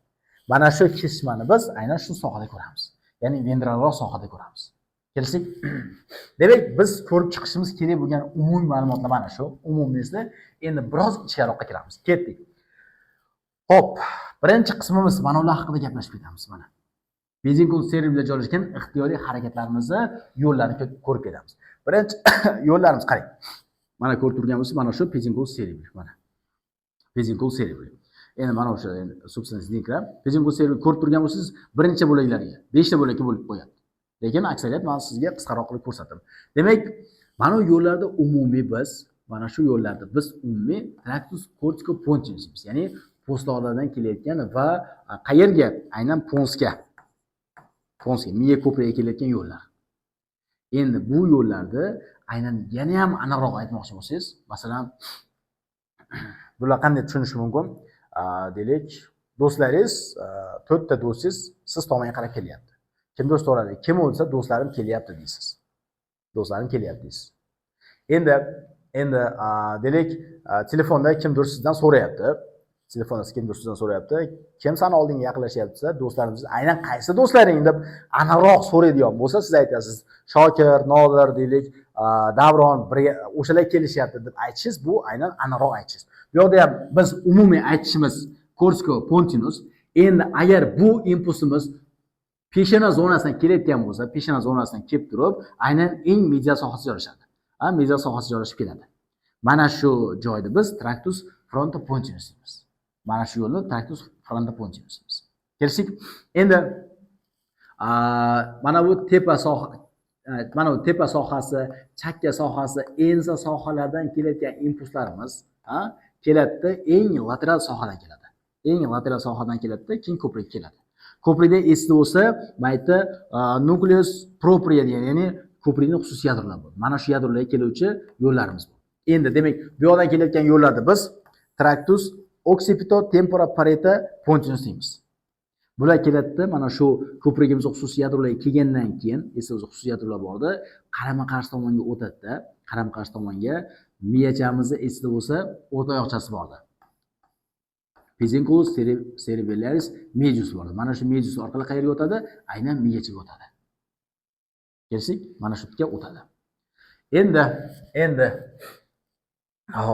Mana shu kesishmani biz aynan shu sohada ko'ramiz. Ya'ni ventralroq sohada ko'ramiz. Kelishdik? Demak, biz ko'rib chiqishimiz kerak bo'lgan umumiy ma'lumotlar mana shu. Umumiysi, endi biroz ichkariroqqa kiramiz. Ketdik. Xo'p, birinchi qismimiz mana ular haqida gaplashib ketamiz mana. Pedunculus cerebrida joylashgan ixtiyoriy harakatlarimizni yo'llarini ko'rib ketamiz. Birinchi yo'llarimiz qarang. Mana ko'rib turganimiz mana shu pedunculus cerebri mana. Pedunculus cerebri. Endi mana o'sha substans nigra. Pedunculus cerebri ko'rib turgan bo'lsangiz, birinchi bo'laklarga 5 ta bo'lakka bo'lib qo'yadi. Lekin aksariyat men sizga qisqaroq qilib ko'rsataman. Demak, mana bu yo'llarda umumiy biz mana shu yo'llarda biz umumiy tractus corticopontinus deymiz. Ya'ni postlardan kelayotgan va qayerga? Aynan ponsga, miya ko'prigiga kelayotgan yo'llar. Endi bu yo'llarda aynan yana ham aniqroq aytmoqchi bo'lsangiz, masalan, bular qanday tushunish mumkin? Deylik, do'stlaringiz, 4 ta do'stingiz siz tomonga qarab kelyapti. Kim do'st bo'ladi? Kim o'lsa do'stlarim kelyapti deysiz. Do'stlarim kelyapti deysiz. Endi deylik, telefonda kimdir sizdan so'rayapti. Telefonda kimdir sizdan so'rayapti. Kim seni oldinga yaqinlashyapti desa, do'stlarimiz aynan qaysi do'stlaring deb aniqroq so'raydigan bo'lsa, siz aytasiz, Shokir, Nodir deylik, Davron o'shalar kelishyapti deb aytishingiz, bu aynan aniqroq aytishingiz. Bu yerda ham biz umumiy aytishimiz corticopontinus. Endi agar bu impulsimiz peshona zonasidan kelayotgan bo'lsa, peshona zonasidan kelib turib, aynan eng medial sohasida joylashadi. Medial sohasida joylashib keladi. Mana shu joyda biz tractus frontopontinus deymiz. Mana shu yo'lni tractus frontopontinus deymiz. Kelishdik? Endi mana bu tepa sohasi, chakka sohasi, ensa sohalaridan kelayotgan impulslarimiz, keladi, eng lateral sohadan keladi. Eng lateral sohadan keladi, keyin ko'prik keladi. Ko'prikda esda bo'lsa, mayta nucleus propria degan, ya'ni ko'prikning xususiy yadrolari bor. Mana shu yadrolarga keluvchi yo'llarimiz bor. Endi demak, bu yoqdan kelayotgan yo'llarda biz tractus occipito-temporoparieto-pontinus deymiz. Bular keladi, mana shu ko'prigimizga xususiy yadrolarga kelgandan keyin, esda bo'lsa xususiy yadrolar borda, qarama-qarshi tomonga o'tadi-da, qarama-qarshi tomonga miyachamizni esda bo'lsa, o'rta oyoqchasi borda. Pedunculus cerebellaris medius bor. Mana shu medius orqali qayerga o'tadi? Aynan miyachiga o'tadi. Kelishdik? Mana shu yerga o'tadi. Endi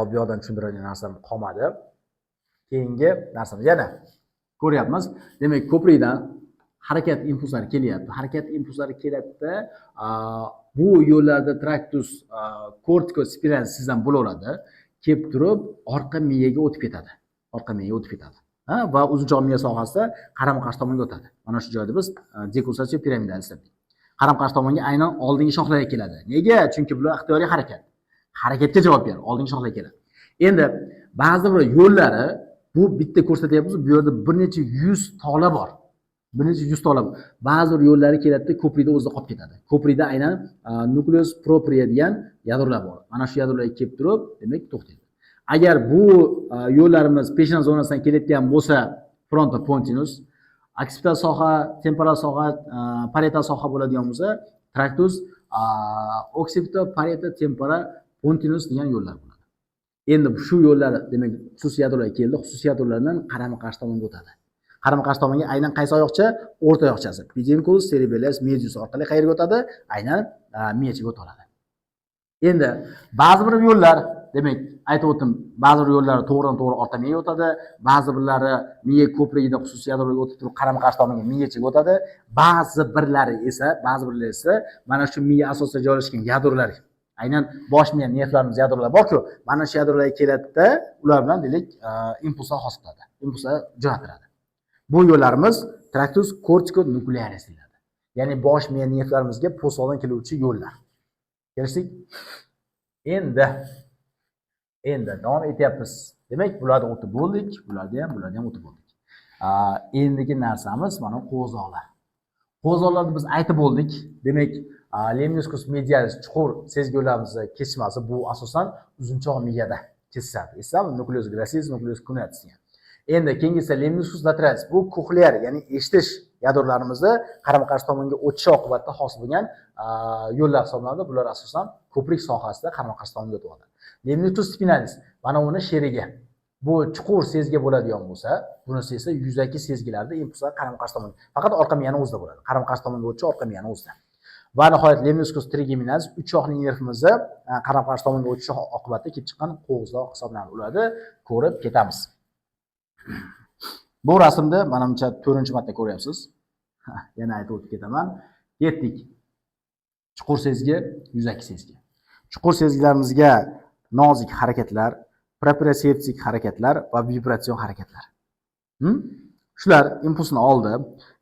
bu yoqdan tushuntiradigan narsam qolmadi. Keyingi narsamiz yana ko'ryapmiz. Demak, ko'prikdan harakat impulslari kelyapti. Harakat impulslari keladi-da, bu yo'llarda tractus corticospinalis sizdan bo'laveradi. Kelib turib, orqa miyaga o'tib ketadi. Orqa miyaga o'tib ketadi. Va uzunchoq miya sohasida qarama-qarshi tomonga o'tadi. Mana shu joyda biz decussatio piramidalis deymiz. Qarama-qarshi tomonga aynan oldingi shoxlarga keladi. Nega? Chunki bular ixtiyoriy harakat. Harakatga javob beradi, oldingi shoxlarga keladi. Endi ba'zi bir yo'llari bu bitta ko'rsatyapmiz, bu yerda bir necha 100 tola bor. Bir necha 100 tola bor. Ba'zi bir yo'llari keladi, ko'prikda o'zida qolib ketadi. Ko'prikda aynan nucleus propria degan yadrolar bor. Mana shu yadrolarga kelib turib, demak to'xtaydi. Agar bu yo'llarimiz peshona zonasidan kelayotgan bo'lsa, frontopontinus, occipital soha, temporal soha, parietal soha bo'ladigan bo'lsa, tractus occipito-parieto-temporopontinus degan yo'llar bo'ladi. Endi shu yo'llar, demak, xususiy yadrolar keldi, xususiy yadrolardan qarama-qarshi tomonga o'tadi. Qarama-qarshi tomonga aynan qaysi oyoqcha? O'rta oyoqchasi. Pedunculus cerebellaris medius orqali qayerga o'tadi? Aynan miyachiga o'tadi. Endi ba'zi bir yo'llar, demak, aytib o'tdim, ba'zi bir yo'llar to'g'ridan-to'g'ri orqa miyaga o'tadi, ba'zi birlari miya ko'prigida xususiy yadroga o'tib turib qarama-qarshi tomonga miya ichiga o'tadi, ba'zi birlari esa mana shu miya asosida joylashgan yadrolar, aynan bosh miya nervlarimiz yadrolar borku, mana shu yadrolarga keladida, ular bilan deylik impulslar hosil qiladi, impulslar jo'natiladi. Bu yo'llarimiz traktus kortiko-nuklearis deyiladi. Ya'ni bosh miya nervlarimizga po'stloqdan keluvchi yo'llar. Kelishdik? Endi davom etyapmiz. Demak, bularni o'tib bo'ldik, bularni ham o'tib bo'ldik. Endigi narsamiz mana qo'zoqlar. Qo'zoqlarni biz aytib bo'ldik. Demak, lemniscus medialis chuqur sezgi yo'llarimizni kesishmasi bu asosan uzunchoq miyada kesishadi. Eslammi? Nucleus gracilis, nucleus cuneatus. Endi keyingisi lemniscus lateralis. Bu koklear, ya'ni eshitish yadrolarimizni qarama-qarshi tomonga o'tishi oqibatida hosil bo'lgan yo'llar hisoblanadi. Bular asosan ko'prik sohasida qarama-qarshi tomonga o'tadi. Lemniscus spinalis, mana uni sherigi. Bu chuqur sezgi bo'ladigan bo'lsa, bunisi esa yuzaki sezgilarda impulslar qarama-qarshi tomonga, faqat orqa miyani o'zida bo'ladi. Qarama-qarshi tomonga o'tishi orqa miyani o'zida. Va nihoyat lemniscus trigeminalis, uch yoqli nervimizni qarama-qarshi tomonga o'tishi oqibatida kelib chiqqan qo'zg'aloq hisoblanadi. Ularni ko'rib ketamiz. Bu rasmda menimcha 4-marta ko'ryapsiz. Yana aytib o'tib ketaman. Yetdik. Chuqur sezgi, yuzaki sezgi. Chuqur sezgilarimizga nozik harakatlar, proprioseptik harakatlar va vibratsion harakatlar. Shular impulsni oldi.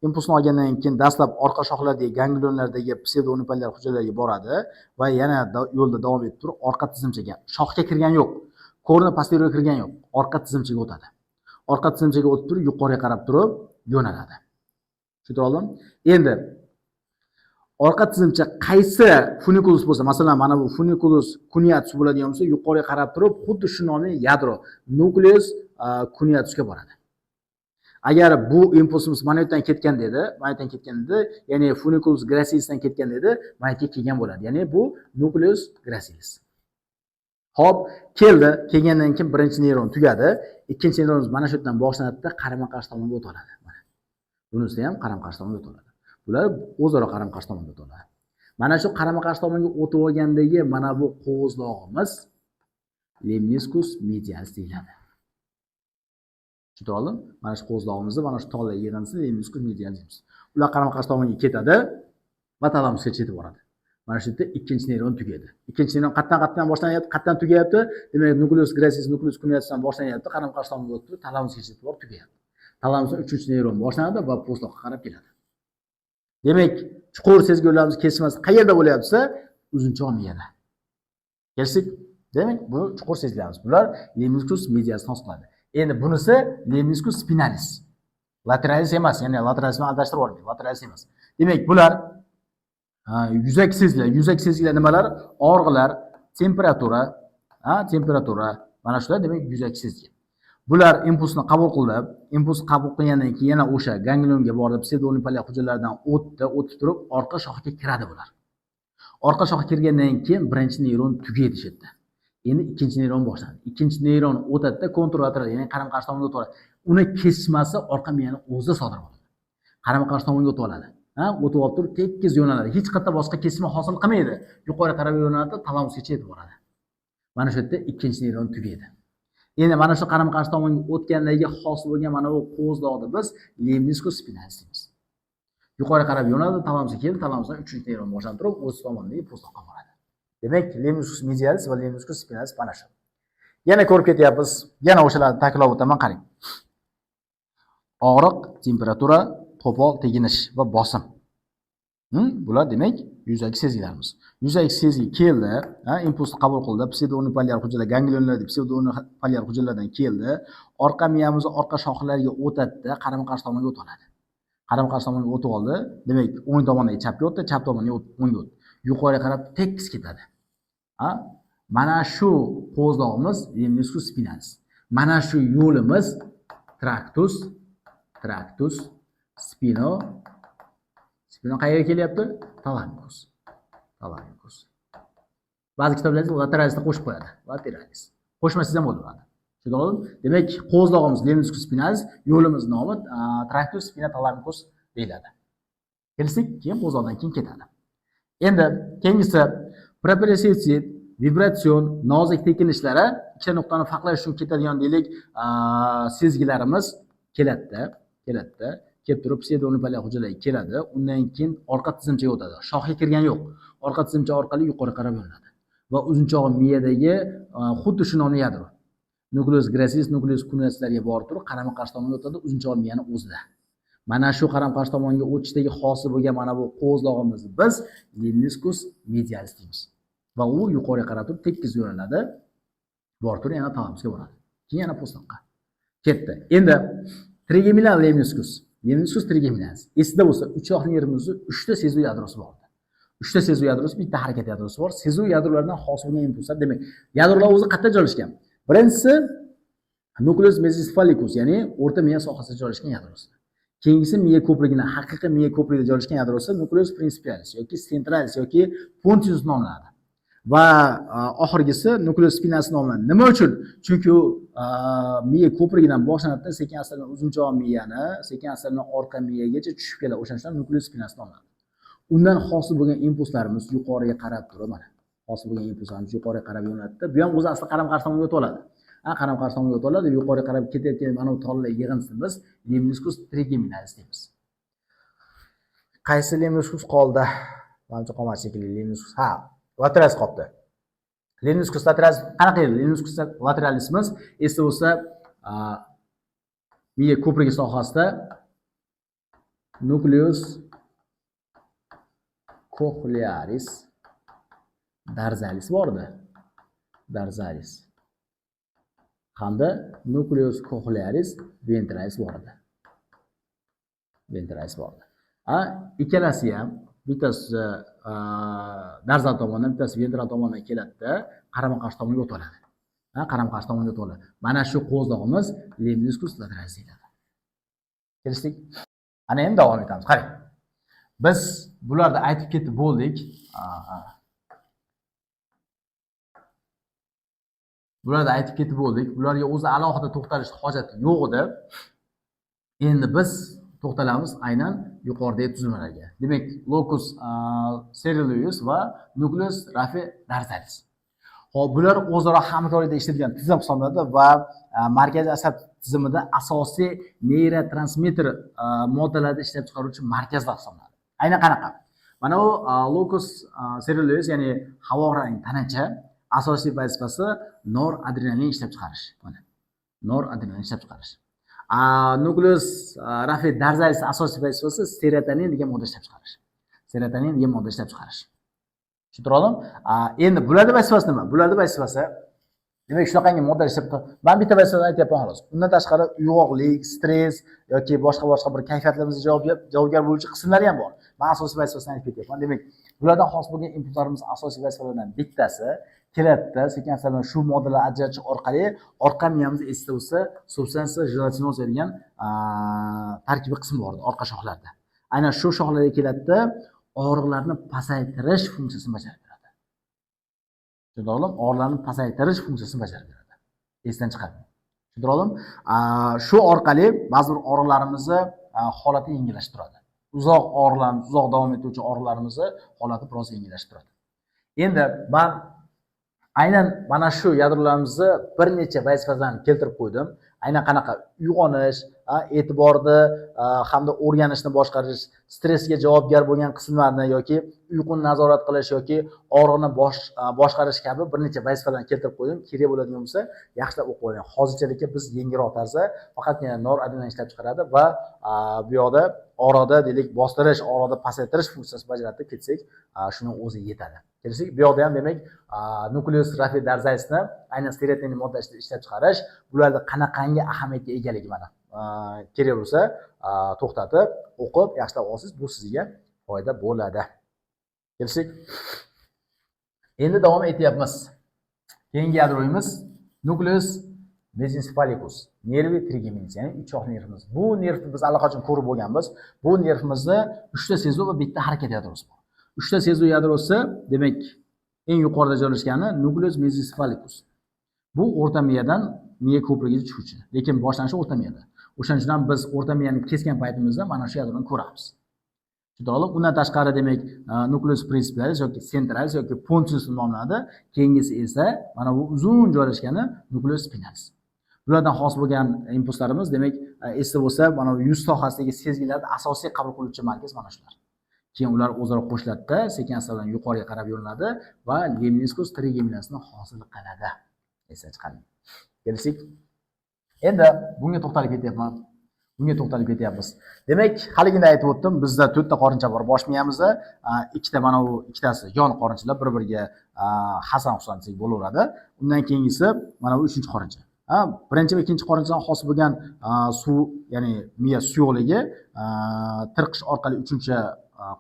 Impulsni olgandan keyin dastlab orqa shoxlardagi ganglionlardagi pseudoneuronal hujayralarga boradi va yana yo'lda davom etib turib orqa tizimchaga, shoxga kirgan yo'q, korni posteriorga kirgan yo'q, orqa tizimchaga o'tadi. Orqa tizimchaga o'tib turib, yuqoriga qarab turib yo'naladi. Tushunib oldim? Endi orqa tizimcha qaysi funiculus bo'lsa, masalan, mana bu funiculus cuneatus bo'ladigan bo'lsa, yuqoriga qarab turib, xuddi shu nomli yadro nucleus cuneatusga boradi. Agar bu impulsimiz mana yerdan ketgan edi, ya'ni funiculus gracilisdan ketgan edi, mana yerga kelgan bo'ladi. Ya'ni bu nucleus gracilis. Hop, keldi. Kelgandan keyin birinchi neyron tugadi. Ikkinchi neyronimiz mana shu yerdan boshlanadi-da, qarama-qarshi tomonga o'tadi. Mana. Bunisi ham qarama-qarshi tomonga o'tadi. Bular o'zaro qarama-qarshi tomonga o'tadi. Mana shu qarama-qarshi tomonga o'tib olgandagi mana bu qo'zlog'imiz lemniscus medialis deyiladi. Tushunib oldim? Mana shu qo'zlog'imizni, mana shu tollar yig'indisi lemniscus medialis deymiz. Ular qarama-qarshi tomonga ketadi va talamusga yetib boradi. Mana shu yerda ikkinchi neyron tugadi. Ikkinchi neyron qatdan boshlanyapti, qatdan tugayapti. Demak, nucleus gracilis, nucleus cuneatusdan boshlanyapti, qarama-qarshi tomonga o'tib, talamusga yetib borib tugayapti. Talamusdan uchinchi neyron boshlanadi va po'stloqqa qarab keladi. Demak, chuqur sezgi yo'llarimiz kesishmasi qayerda bo'lyapsa, uzunchoq miyada. Kelsak, demak, bu chuqur sezgilarimiz. Bular lemniscus medialisni hosil qiladi. Endi bunisi lemniscus spinalis. Lateralis emas, ya'ni lateralis bilan adashtirib olmaydi. Lateralis emas. Demak, bular yuzaki sezgilar nimalar? Og'riqlar, temperatura, mana shular demak yuzaki sezgi. Bular impulsni qabul qildi. Impuls qabul qilgandan keyin yana o'sha ganglionga borib, pseudoneuronal hujayralardan o'tib turib, orqa shoxga kiradi bular. Orqa shoxga kirgandan keyin birinchi neyron tugaydi shu yerda. Endi ikkinchi neyron boshlanadi. Ikkinchi neyron o'tadi-da, kontrlateral, ya'ni qarama-qarshi tomonga o'tadi. Uni kesishmasi orqa miyani o'zida sodir bo'ladi. Qarama-qarshi tomonga o'tib oladi. O'tib olib turib, tekis yo'naladi. Hech qayerda boshqa kesishma hosil qilmaydi. Yuqori qarab yo'naladi, talamusgacha yetib boradi. Mana shu yerda ikkinchi neyron tugaydi. Endi mana shu qarama-qarshi tomonga o'tgandagi hosil bo'lgan mana bu qo'zloqni biz lemniscus spinalis deymiz. Yuqori qarab yo'naladi, talamusga kelib, talamusdan uchinchi neyron boshlanib turib, o'z tomoniga po'stloqqa boradi. Demak, lemniscus medialis va lemniscus spinalis mana shu. Yana ko'rib ketyapmiz. Yana o'shalarni takrorlab o'taman, qarang. Og'riq, temperatura, qo'pol teginish va bosim. Bular demak yuzaki sezgilarimiz. Yuzaki sezgi keldi, impulsni qabul qildi, pseudoneuronal hujayralar, ganglionlar deb pseudoneuronal hujayralardan keldi, orqa miyamizning orqa shoxlariga o'tadi, qarama-qarshi tomonga o'tib oladi. Qarama-qarshi tomonga o'tib oldi, demak o'ng tomondan chapga o'tdi, chap tomondan o'ngga o'tdi. Yuqoriga qarab tekis ketadi. Mana shu qo'zlog'imiz lemniscus spinalis. Mana shu yo'limiz traktus spino qayerga kelyapti? Talamus. Ba'zi kitoblarda lateralisni qo'shib qo'yadi. Lateralis. Qo'shmasangiz ham bo'laveradi. Tushundingizmi? Demak, qo'zlog'imiz lemniscus spinalis, yo'limiz nomi traktus spina talamus deyiladi. Kelsak, keyin qo'zg'oldan keyin ketadi. Endi keyingisi proprioseptiv vibratsion, nozik tekinishlari, ikkita nuqtani farqlash uchun ketadigan deylik, sezgilarimiz keladi. Kelib turib pseudonipaliya hujayralarga keladi. Undan keyin orqa tizimchaga o'tadi. Shoxga kirgani yo'q. Orqa tizimcha orqali yuqori qarab yo'naladi. Va uzunchog'i miyadagi xuddi shu nomli yadro. Nucleus gracile, nucleus cuneuslarga borib turib qarama-qarshi tomonga o'tadi, uzunchog'i miyani o'zida. Mana shu qarama-qarshi tomonga o'tishdagi hosil bo'lgan mana bu qo'zlog'imizni biz lemniscus medialis deymiz. Va u yuqoriga qarab turib tekis yo'naladi. Borib turib yana talamusga boradi. Keyin yana postaqqa. Ketdi. Endi trigeminal lemniscus trigeminalis. Esida bo'lsa, uchoq nervimizning 3 ta sezuv yadrosi bor. 3 ta sezuv yadrosi, bitta harakat yadrosi bor. Sezuv yadrolaridan hosil bo'lgan impulslar, demak, yadrolar o'zi qayerda joylashgan? Birinchisi nucleus mesencephalicus, ya'ni o'rta miya sohasida joylashgan yadrosi. Keyingisi miya ko'prigining, haqiqiy miya ko'prigida joylashgan yadrosi nucleus principalis yoki centralis yoki pontius nomlanadi. Va oxirgisi nucleus spinalis nomlanadi. Nima uchun? Chunki u miya ko'prigidan boshlanadi, sekin-asta uzunchoq miyani, sekin-asta orqa miyagacha tushib keladi. O'shaning uchun nucleus spinalis nomlanadi. Undan hosil bo'lgan impulslarimiz yuqoriga qarab turib, mana hosil bo'lgan impulslarimiz yuqoriga qarab yo'naladi. Bu ham o'zi asli qarama-qarshi tomonga o'tib oladi. Qarama-qarshi tomonga o'tib oladi, yuqoriga qarab ketayotgan mana bu tollar yig'indisini biz lemniscus trigeminalis deymiz. Qaysi lemniscus qoldi? Manimcha qolmadi shekilli lemniscus. Lateralis qoldi. Lemniscus lateralis qanaqa edi? Lemniscus lateralisimiz esda bo'lsa, miya ko'prigi sohasida nucleus cochlearis dorsalis bor edi. Dorsalis. Hamda nucleus cochlearis ventralis bor edi. Ikkalasi ham bittasi dorsal tomondan, bittasi ventral tomondan keladi-da, qarama-qarshi tomonga o'tib oladi. Qarama-qarshi tomonga o'tib oladi. Mana shu qo'zlog'imiz lemniscus lateralis deyiladi. Kelishdik? Ana endi davom etamiz. Qarang. Biz bularni aytib ketib bo'ldik. Bularga o'zi alohida to'xtalish hojati yo'q edi. Endi biz to'xtalamiz aynan yuqoridagi tuzilmalarga. Demak, locus coeruleus va nucleus dorsalis. Xo'p, bular o'zaro hamkorlikda ishlaydigan tizim hisoblanadi va markaziy asab tizimida asosiy neyrotransmitter moddalarni ishlab chiqaruvchi markazlar hisoblanadi. Aynan qanaqa? Mana bu locus coeruleus, ya'ni havo rang tanacha asosiy vazifasi noradrenalin ishlab chiqarish. Mana noradrenalin ishlab chiqarish. Nucleus dorsalis asosiy vazifasi serotonin degan modda ishlab chiqarish. Tushuntirdimmi? Endi bularning vazifasi nima? Bularning vazifasi demak shunaqangi moddalar ishlab chiqarish. Men bitta vazifani aytyapman xolos. Undan tashqari uyg'oqlik, stress yoki boshqa bir kayfiyatlarimizga javobgar bo'luvchi qismlari ham bor. Men asosiy vazifasini aytib ketyapman. Demak, bulardan hosil bo'lgan impulslarimiz asosiy vazifalardan bittasi keladida, sekin-asta shu moddalar ajratish orqali orqa miyamiz esda bo'lsa, substansiya gelatinoza degan tarkibiy qism bor orqa shoxlarda. Aynan shu shoxlarga keladida, og'riqlarni pasaytirish funksiyasini bajarib beradi. Tushundingmi? Og'riqlarni pasaytirish funksiyasini bajarib beradi. Esdan chiqarmang. Tushundingmi? Shu orqali ba'zi bir og'riqlarimizni holati yengillashtiradi. Uzoq davom etuvchi og'riqlarimizni holati biroz yengillashtiradi. Endi men aynan mana shu yadrolarimizni bir necha vazifalarni keltirib qo'ydim. Aynan qanaqa? Uyg'onish, e'tiborni hamda o'rganishni boshqarish, stressga javobgar bo'lgan qismlarni yoki uyquni nazorat qilish yoki og'riqni boshqarish kabi bir necha vazifalarni keltirib qo'ydim. Kerak bo'ladigan bo'lsa, yaxshilab o'qib oling. Hozirchalikka biz yengilroq tarzda faqatgina noradrenalin ishlab chiqaradi va bu yoqda og'riqda deylik bostirish, og'riqni pasaytirish funksiyasini bajaradi deb ketsak, shuni o'zi yetadi. Kelishdik? Bu yoqda ham demak, nucleus dorsalisni aynan serotonin modda ishlab chiqarish, bularda qanaqangi ahamiyatga egaligi mana. Kerak bo'lsa, to'xtatib, o'qib, yaxshilab olsangiz, bu sizga foyda bo'ladi. Kelishdik? Endi davom etyapmiz. Keyingi yadroyimiz nucleus mesencephalicus, nervi trigeminalis, ya'ni uchoq nervimiz. Bu nervni biz allaqachon ko'rib bo'lganmiz. Bu nervimizda 3 ta sezuv va bitta harakat yadrosi bor. 3 ta sezuv yadrosi, demak, eng yuqorida joylashgani nucleus mesencephalicus. Bu o'rta miyadan miya ko'prigiga chiquvchi, lekin boshlanishi o'rta miyada. O'shaning uchun ham biz o'rta miyani kesgan paytimizda mana shu yadroni ko'ramiz. Tushunarli? Undan tashqari demak nukleus principales yoki centralis yoki pontus nomlanadi. Keyingisi esa mana bu uzun joylashgani nukleus spinalis. Bulardan hosil bo'lgan impulslarimiz demak esda bo'lsa mana bu yuz sohasidagi sezgilarni asosiy qabul qiluvchi markaz mana shular. Keyin ular o'zaro qo'shiladida sekansiya bilan yuqoriga qarab yo'linadi va lemniskus trigeminasni hosil qiladi. Esda chiqaring. Kelsak. Endi bunga to'xtalib ketyapman. Demak, haligina aytib o'tdim, bizda 4 ta qorincha bor bosh miyamizda, ikkita mana bu ikkitasi yon qorinchalar bir-biriga Hasan Husan desak bo'laveradi. Undan keyingisi mana bu 3-chi qorincha. Birinchi va ikkinchi qorinchadan hosil bo'lgan suv, ya'ni miya suyuqligi tirqish orqali 3-chi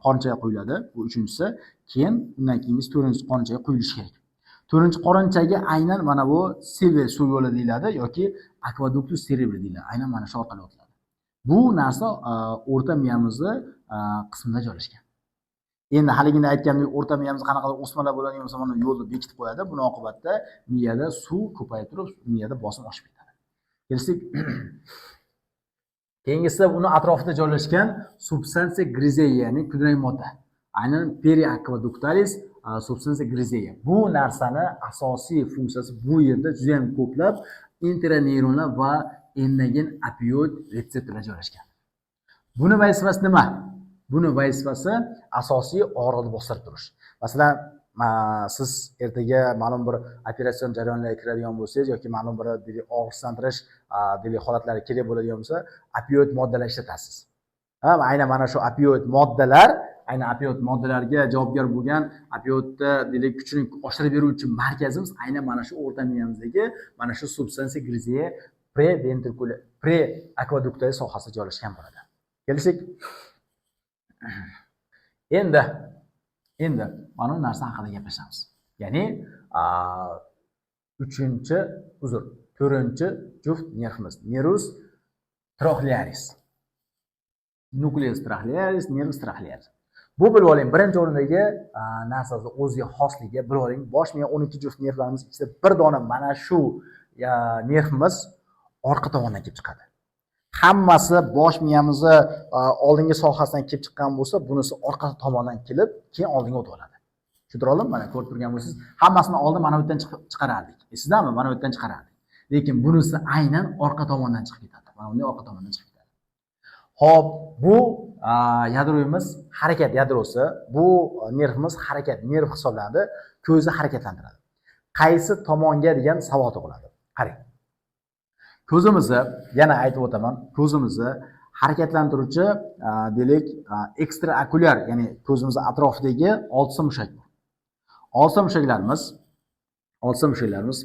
qorinchaga quyiladi. Bu 3-inchisi. Keyin undan keyingisi 4-chi qorinchaga quyilishi kerak. 4-chi qorinchaga aynan mana bu silvial suv yo'li deyiladi yoki aqueductus cerebri deyiladi. Aynan mana shu orqali o'tiladi. Bu narsa o'rta miyamizni qismida joylashgan. Endi haligina aytgandek, o'rta miyamizda qanaqadir o'smalar bo'ladigan bo'lsa, mana yo'lni bekitib qo'yadi. Buning oqibatida miyada suv ko'payib turib, miyada bosim oshib ketadi. Kelsak, keyingisi uni atrofida joylashgan substansiya griseya, ya'ni kulrang modda. Aynan periaqueductalis substansiya griseya. Bu narsani asosiy funksiyasi bu yerda juda ham ko'plab intraneyronlar va endogen opioid retseptorlar joylashgan. Buni vazifasi nima? Buni vazifasi asosiy og'riqni bostirib turish. Masalan, siz ertaga ma'lum bir operatsion jarayonlarga kiradigan bo'lsangiz yoki ma'lum bir og'riqsizlantirish holatlari kerak bo'ladigan bo'lsa, opioid moddalar ishlatasiz. Aynan mana shu opioid moddalarga javobgar bo'lgan opioidni kuchini oshirib beruvchi markazimiz aynan mana shu o'rta miyamizdagi mana shu substansiya griseya preaqueductalis sohasida joylashgan bo'ladi. Kelsak. Endi mana bu narsa haqida gaplashamiz. Ya'ni 4-chi juft nervimiz, nervus trochlearis. Nucleus trochlearis, nervus trochlearis. Bu bilib oling, birinchi o'rindagi narsasi o'ziga xosligi bilib oling, bosh miya 12 juft nervlarimiz ichida bir dona mana shu nervimiz orqa tomondan kelib chiqadi. Hammasi bosh miyamizni oldingi sohasidan kelib chiqqan bo'lsa, bunisi orqa tomondan kelib, keyin oldinga o'tib oladi. Tushuntirdim? Mana ko'rib turgan bo'lsangiz, hammasini oldin mana bu yerdan chiqarardik. Eslami? Mana bu yerdan chiqarardik. Lekin bunisi aynan orqa tomondan chiqib ketadi. Mana bunday orqa tomondan chiqib ketadi. Xo'p, bu yadroyimiz harakat yadrosi, bu nervimiz harakat nerv hisoblanadi, ko'zni harakatlantiradi. Qaysi tomonga degan savol tug'iladi. Qarang. Ko'zimizni, yana aytib o'taman, ko'zimizni harakatlantiruvchi ekstraokulyar, ya'ni ko'zimiz atrofidagi 6 mushak bor. 6 mushaklarimiz,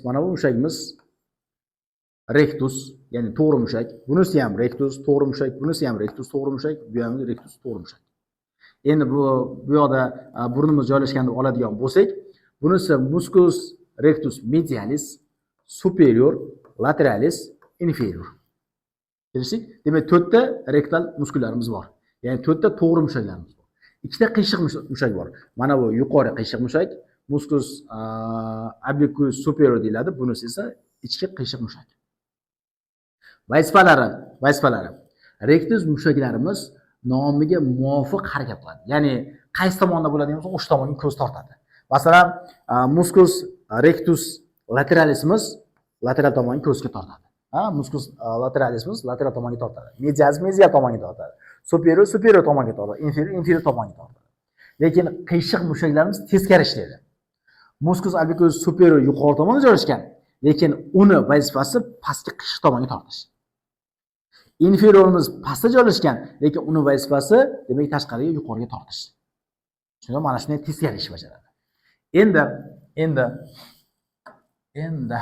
mana bu mushagimiz rectus, ya'ni to'g'ri mushak. Bunisi ham rectus, to'g'ri mushak, bunisi ham rectus, to'g'ri mushak, bu ham rectus, to'g'ri mushak. Endi bu yoqda burnimiz joylashgan deb oladigan bo'lsak, bunisi musculus rectus medialis, superior, lateralis, inferior. Kelishdik? Demak, 4 ta rektal muskullarimiz bor. Ya'ni 4 ta to'g'ri mushaklarimiz bor. 2 ta qiyshiq mushak bor. Mana bu yuqori qiyshiq mushak, musculus obliquus superior deyiladi. Bunisi esa ichki qiyshiq mushak. Vazifalari. Rectus mushaklarimiz nomiga muvofiq harakat qiladi. Ya'ni qaysi tomonda bo'ladigan bo'lsa, o'sha tomonga ko'z tortadi. Masalan, musculus rectus lateralisimiz lateral tomonga ko'zga tortadi. Musculus lateralisimiz lateral tomonga tortadi. Medialis medial tomonga tortadi. Superior tomonga tortadi. Inferior tomonga tortadi. Lekin qiyshiq mushaklarimiz teskari ishlaydi. Musculus obliquus superior yuqori tomonda joylashgan, lekin uni vazifasi pastki qiyshiq tomonga tortish. Inferiorimiz pastda joylashgan, lekin uni vazifasi demak tashqariga yuqoriga tortish. Shunda mana shunday teskari ish bajaradi. Endi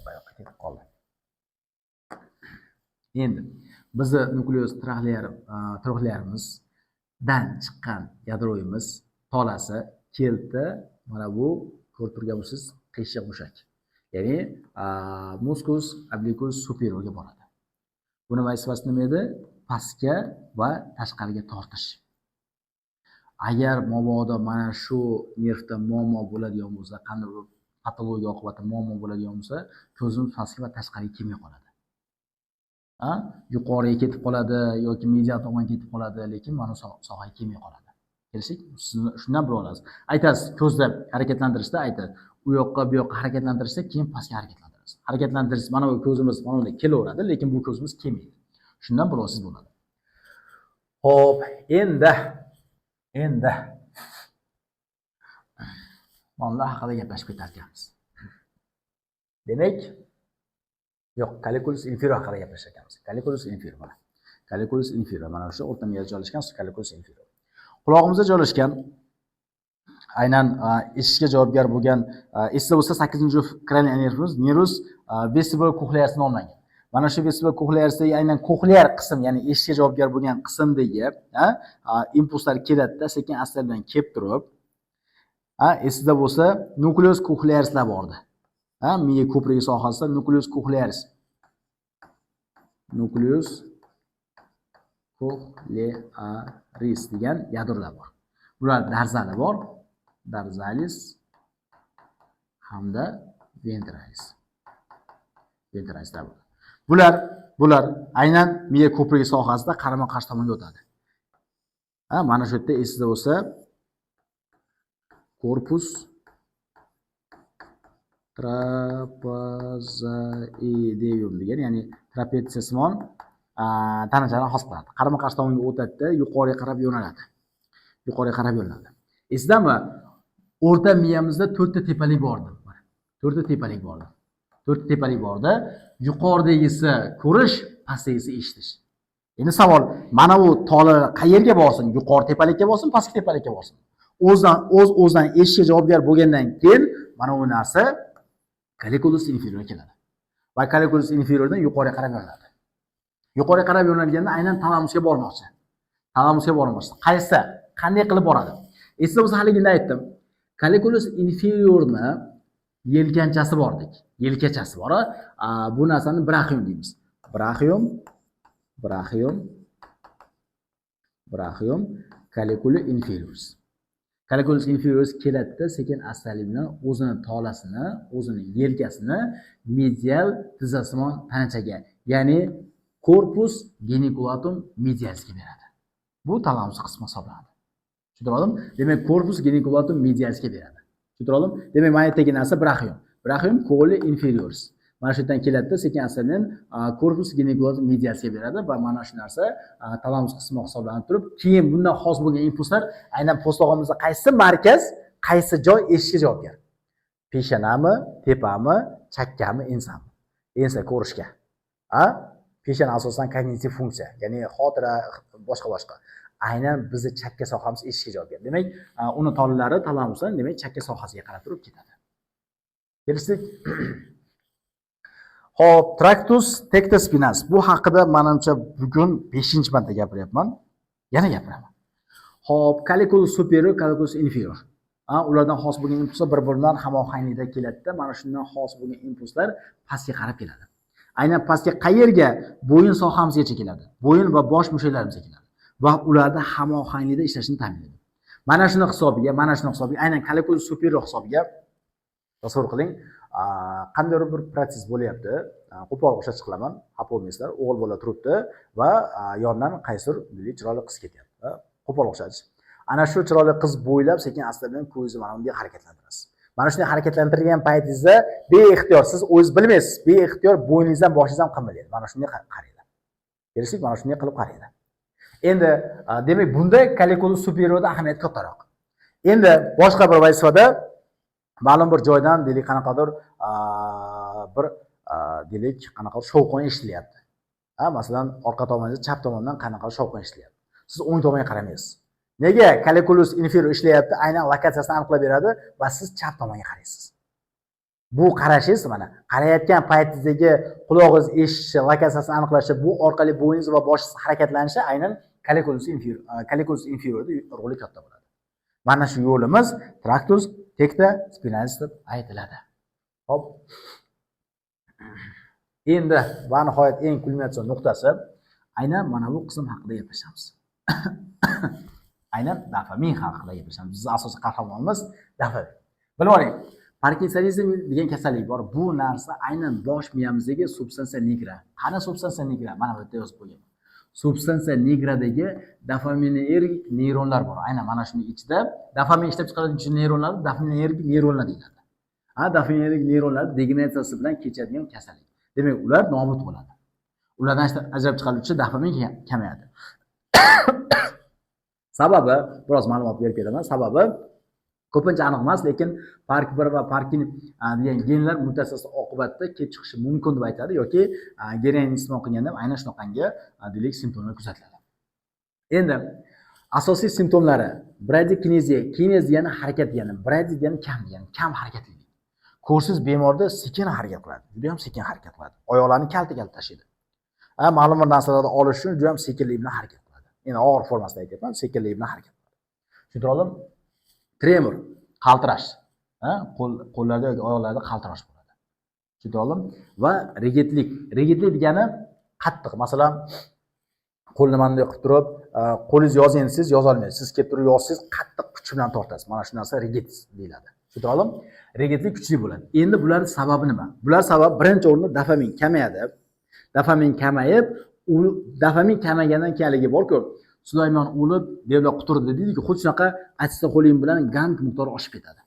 bayoqqa ketib qoldi. Endi bizni nukleus trochlearimizdan chiqqan yadroyimiz tolasi keldi. Mana bu ko'rib turgan bo'lsangiz qiyshiq mushak. Ya'ni musculus obliquus superiorga boradi. Buni vazifasi nima edi? Pastga va tashqariga tortish. Agar mabodo mana shu nervda muammo bo'ladigan bo'lsa, qanday patologiya oqibatida muammo bo'ladigan bo'lsa, ko'zimiz pastga va tashqariga kelmay qoladi. yuqoriga ketib qoladi yoki medial tomonga ketib qoladi, lekin mana sohaga kelmay qoladi. Kelishdik? Shundan bir olasiz. Aytasiz, ko'zda harakatlantirishda aytadi. U yoqqa bu yoqqa harakatlantirishda keyin pastga harakatlantirasiz. Harakatlantirish mana bu ko'zimiz mana bunday kelaveradi, lekin bu ko'zimiz kelmaydi. Shundan bir olasiz bo'ladi. Xo'p, endi Manlar haqida gaplashib ketar ekanmiz. Demak, yo'q, colliculus inferior haqida gaplashar ekanmiz. Colliculus inferior mana. Colliculus inferior mana shu o'rta miyada joylashgan colliculus inferior. Qulog'imizda joylashgan aynan eshitishga javobgar bo'lgan esda bo'lsa 8-cranial nervus vestibular cochlearis nomlangan. Mana shu vestibular cochlearisdagi aynan cochlear qism, ya'ni eshitishga javobgar bo'lgan qismdagi impulslar keladi-da, sekin asta bilan kelib turib, esda bo'lsa nucleus cochlearislar bordi. Miya ko'prigi sohasida nucleus cochlearis. Nucleus cochlearis degan yadrolar bor. Bular darzali bor. Darzalis hamda ventralis. Ventralislar bor. Bular aynan miya ko'prigi sohasida qarama-qarshi tomonga o'tadi. Mana shu yerda esda bo'lsa corpus trapezoidum degan, ya'ni trapetsiyasimon tanachadan hosil qiladi. Qarama-qarshi tomonga o'tadi, yuqoriga qarab yo'naladi. Esdami? O'rta miyamizda 4 ta tepalik bordi. 4 ta tepalik bordi. 4 ta tepalik bordi. Yuqoridagisi ko'rish, pastdagisi eshitish. Endi savol, mana bu tola qayerga borsin? Yuqori tepalikka borsin, pastki tepalikka borsin? O'zidan eshitishga javobgar bo'lgandan keyin mana bu narsa colliculus inferior keladi. Va colliculus inferiordan yuqoriga qarab yo'naladi. Yuqoriga qarab yo'nalganda aynan talamusga bormoqchi. Qanday qilib boradi? Esda bo'lsa haligini aytdim. Colliculus inferiorni yelkanchasi bordik. Yelkachasi bor. Bu narsani brachium deymiz. Brachium colliculus inferior. Colliculus inferior keladi-da, sekin astalik bilan o'zini tolasini, o'zini yelkasini medial tizzasimon tanachaga, ya'ni corpus geniculatum medialisga beradi. Bu talamus qismi hisoblanadi. Tushuntirdim? Demak, corpus geniculatum medialisga beradi. Tushuntirdim? Demak, mana yerdagi narsa brachium colli inferiors. Mana shu yerdan keladi-da, sekin astalik corpus geniculatum medialisga beradi va mana shu narsa talamus qismi hisoblanib turib, keyin bundan xos bo'lgan impulslar aynan po'stlog'imizda qaysi markaz, qaysi joy eshitishga javobgar? Peshonami, tepami, chakkami, ensami? Ensa ko'rishga. Peshona asosan kognitiv funksiya, ya'ni xotira, boshqa. Aynan bizni chakka sohamiz eshitishga javobgar. Demak, uni tolalari talamusdan, demak, chakka sohasiga qarab turib ketadi. Kelishdik? Hop, tractus tecta spinas. Bu haqida menimcha bugun 5-marta gapiryapman. Yana gapiraman. Hop, colliculus superior, colliculus inferior. Ulardan xos bo'lgan impulslar bir-biridan hamohanglikda keladi-da, mana shundan xos bo'lgan impulslar pastga qarab keladi. Aynan pastga qayerga? Bo'yin sohamizgacha keladi. Bo'yin va bosh mushaklarimizga keladi. Va ularda hamohanglikda ishlashini ta'minlaydi. Mana shuni hisobiga, aynan colliculus superior hisobiga tasavvur qiling. Qanday bir protsess bo'lyapti. Qo'pol o'xshatib qilaman. Xafa bo'lmaysizlar. O'g'il bola turibdi va yondan qaysidir chiroyli qiz ketyapti. Qo'pol o'xshatish. Ana shu chiroyli qiz bo'ylab sekin asta bilan ko'zingizni mana bunday harakatlantirasiz. Mana shunday harakatlantirgan paytingizda beixtiyor, siz o'zingiz bilmaysiz, beixtiyor bo'yningizdan boshingizdan qimirlaydi. Mana shunday qaranglar. Kelishdik? Mana shunday qilib qaranglar. Endi demak, bunda colliculus superiorda ahamiyat kattaroq. Endi boshqa bir vazifada ma'lum bir joydan deylik qanaqadir shovqin eshitilyapti. Masalan, orqa tomoningizda chap tomondan qanaqa shovqin eshitilyapti. Siz o'ng tomonga qaramaysiz. Nega? Colliculus inferior ishlayapti, aynan lokatsiyasini aniqlab beradi va siz chap tomonga qaraysiz. Bu qarashingiz mana qarayotgan paytingizdagi quloqingiz eshitishi, lokatsiyasini aniqlashi, bu orqali bo'yningiz va boshingiz harakatlanishi aynan colliculus inferiorda roli katta bo'ladi. Mana shu yo'limiz tractus tecta spinalis deb aytiladi. Hop. Endi va nihoyat eng kulminatsion nuqtasi aynan mana bu qism haqida gaplashamiz. Aynan dopamin haqida gaplashamiz. Bizning asosiy qahramonimiz dopamin. Bilib oling. Parkinsionizm degan kasallik bor. Bu narsa aynan bosh miyamizdagi substansiya nigra. Qani substansiya nigra? Mana bu yerda yozib qo'ygan. Substansiya nigradagi dopaminergik neyronlar bor. Aynan mana shuning ichida dopamin ishlab chiqaruvchi neyronlar dopaminergik neyronlar deyiladi. Dopaminergik neyronlar degeneratsiyasi bilan kechadigan kasallik. Demak, ular nobud bo'ladi. Ulardan ajrab chiqaruvchi dopamin kamayadi. Sababi biroz ma'lumot berib beraman. Sababi ko'pincha aniq emas, lekin PARK1 va PARKIN degan genlar mutatsiyasi oqibatida kelib chiqishi mumkin deb aytadi yoki geroin iste'mol qilganda aynan shunaqangi deylik simptomlar kuzatiladi. Endi asosiy simptomlari bradykineziya, kinez degani harakat degani, brady degani kam harakatlilik. Ko'rsiz bemorda sekin harakat qiladi, juda ham sekin harakat qiladi. Oyoqlarini kalta-kalta tashlaydi. Ma'lum bir narsalarni olish uchun juda ham sekinlik bilan harakat qiladi. Endi og'ir formasida aytyapman, sekinlik bilan harakat qiladi. Tushuntirdim? Tremor, qaltirash. Qo'llarda yoki oyoqlarda qaltirash bo'ladi. Tushuntirdim? Va rigidlik. Rigidlik degani qattiq. Masalan, qo'lni mana bunday qilib turib, qo'lingiz yozing siz yoza olmaysiz. Siz kelib turib yozsangiz qattiq kuch bilan tortasiz. Mana shu narsa rigid deyiladi. Tushuntirdim? Rigidlik kuchli bo'ladi. Endi bularning sababi nima? Bular sabab birinchi o'rinda dopamin kamayadi. Dopamin kamayib, dopamin kamagandan keyinligi bor-ku, Sulaymon o'lib, devlar quturdi deydi-ku, xuddi shunaqa asetixolin bilan gang miqdori oshib ketadi.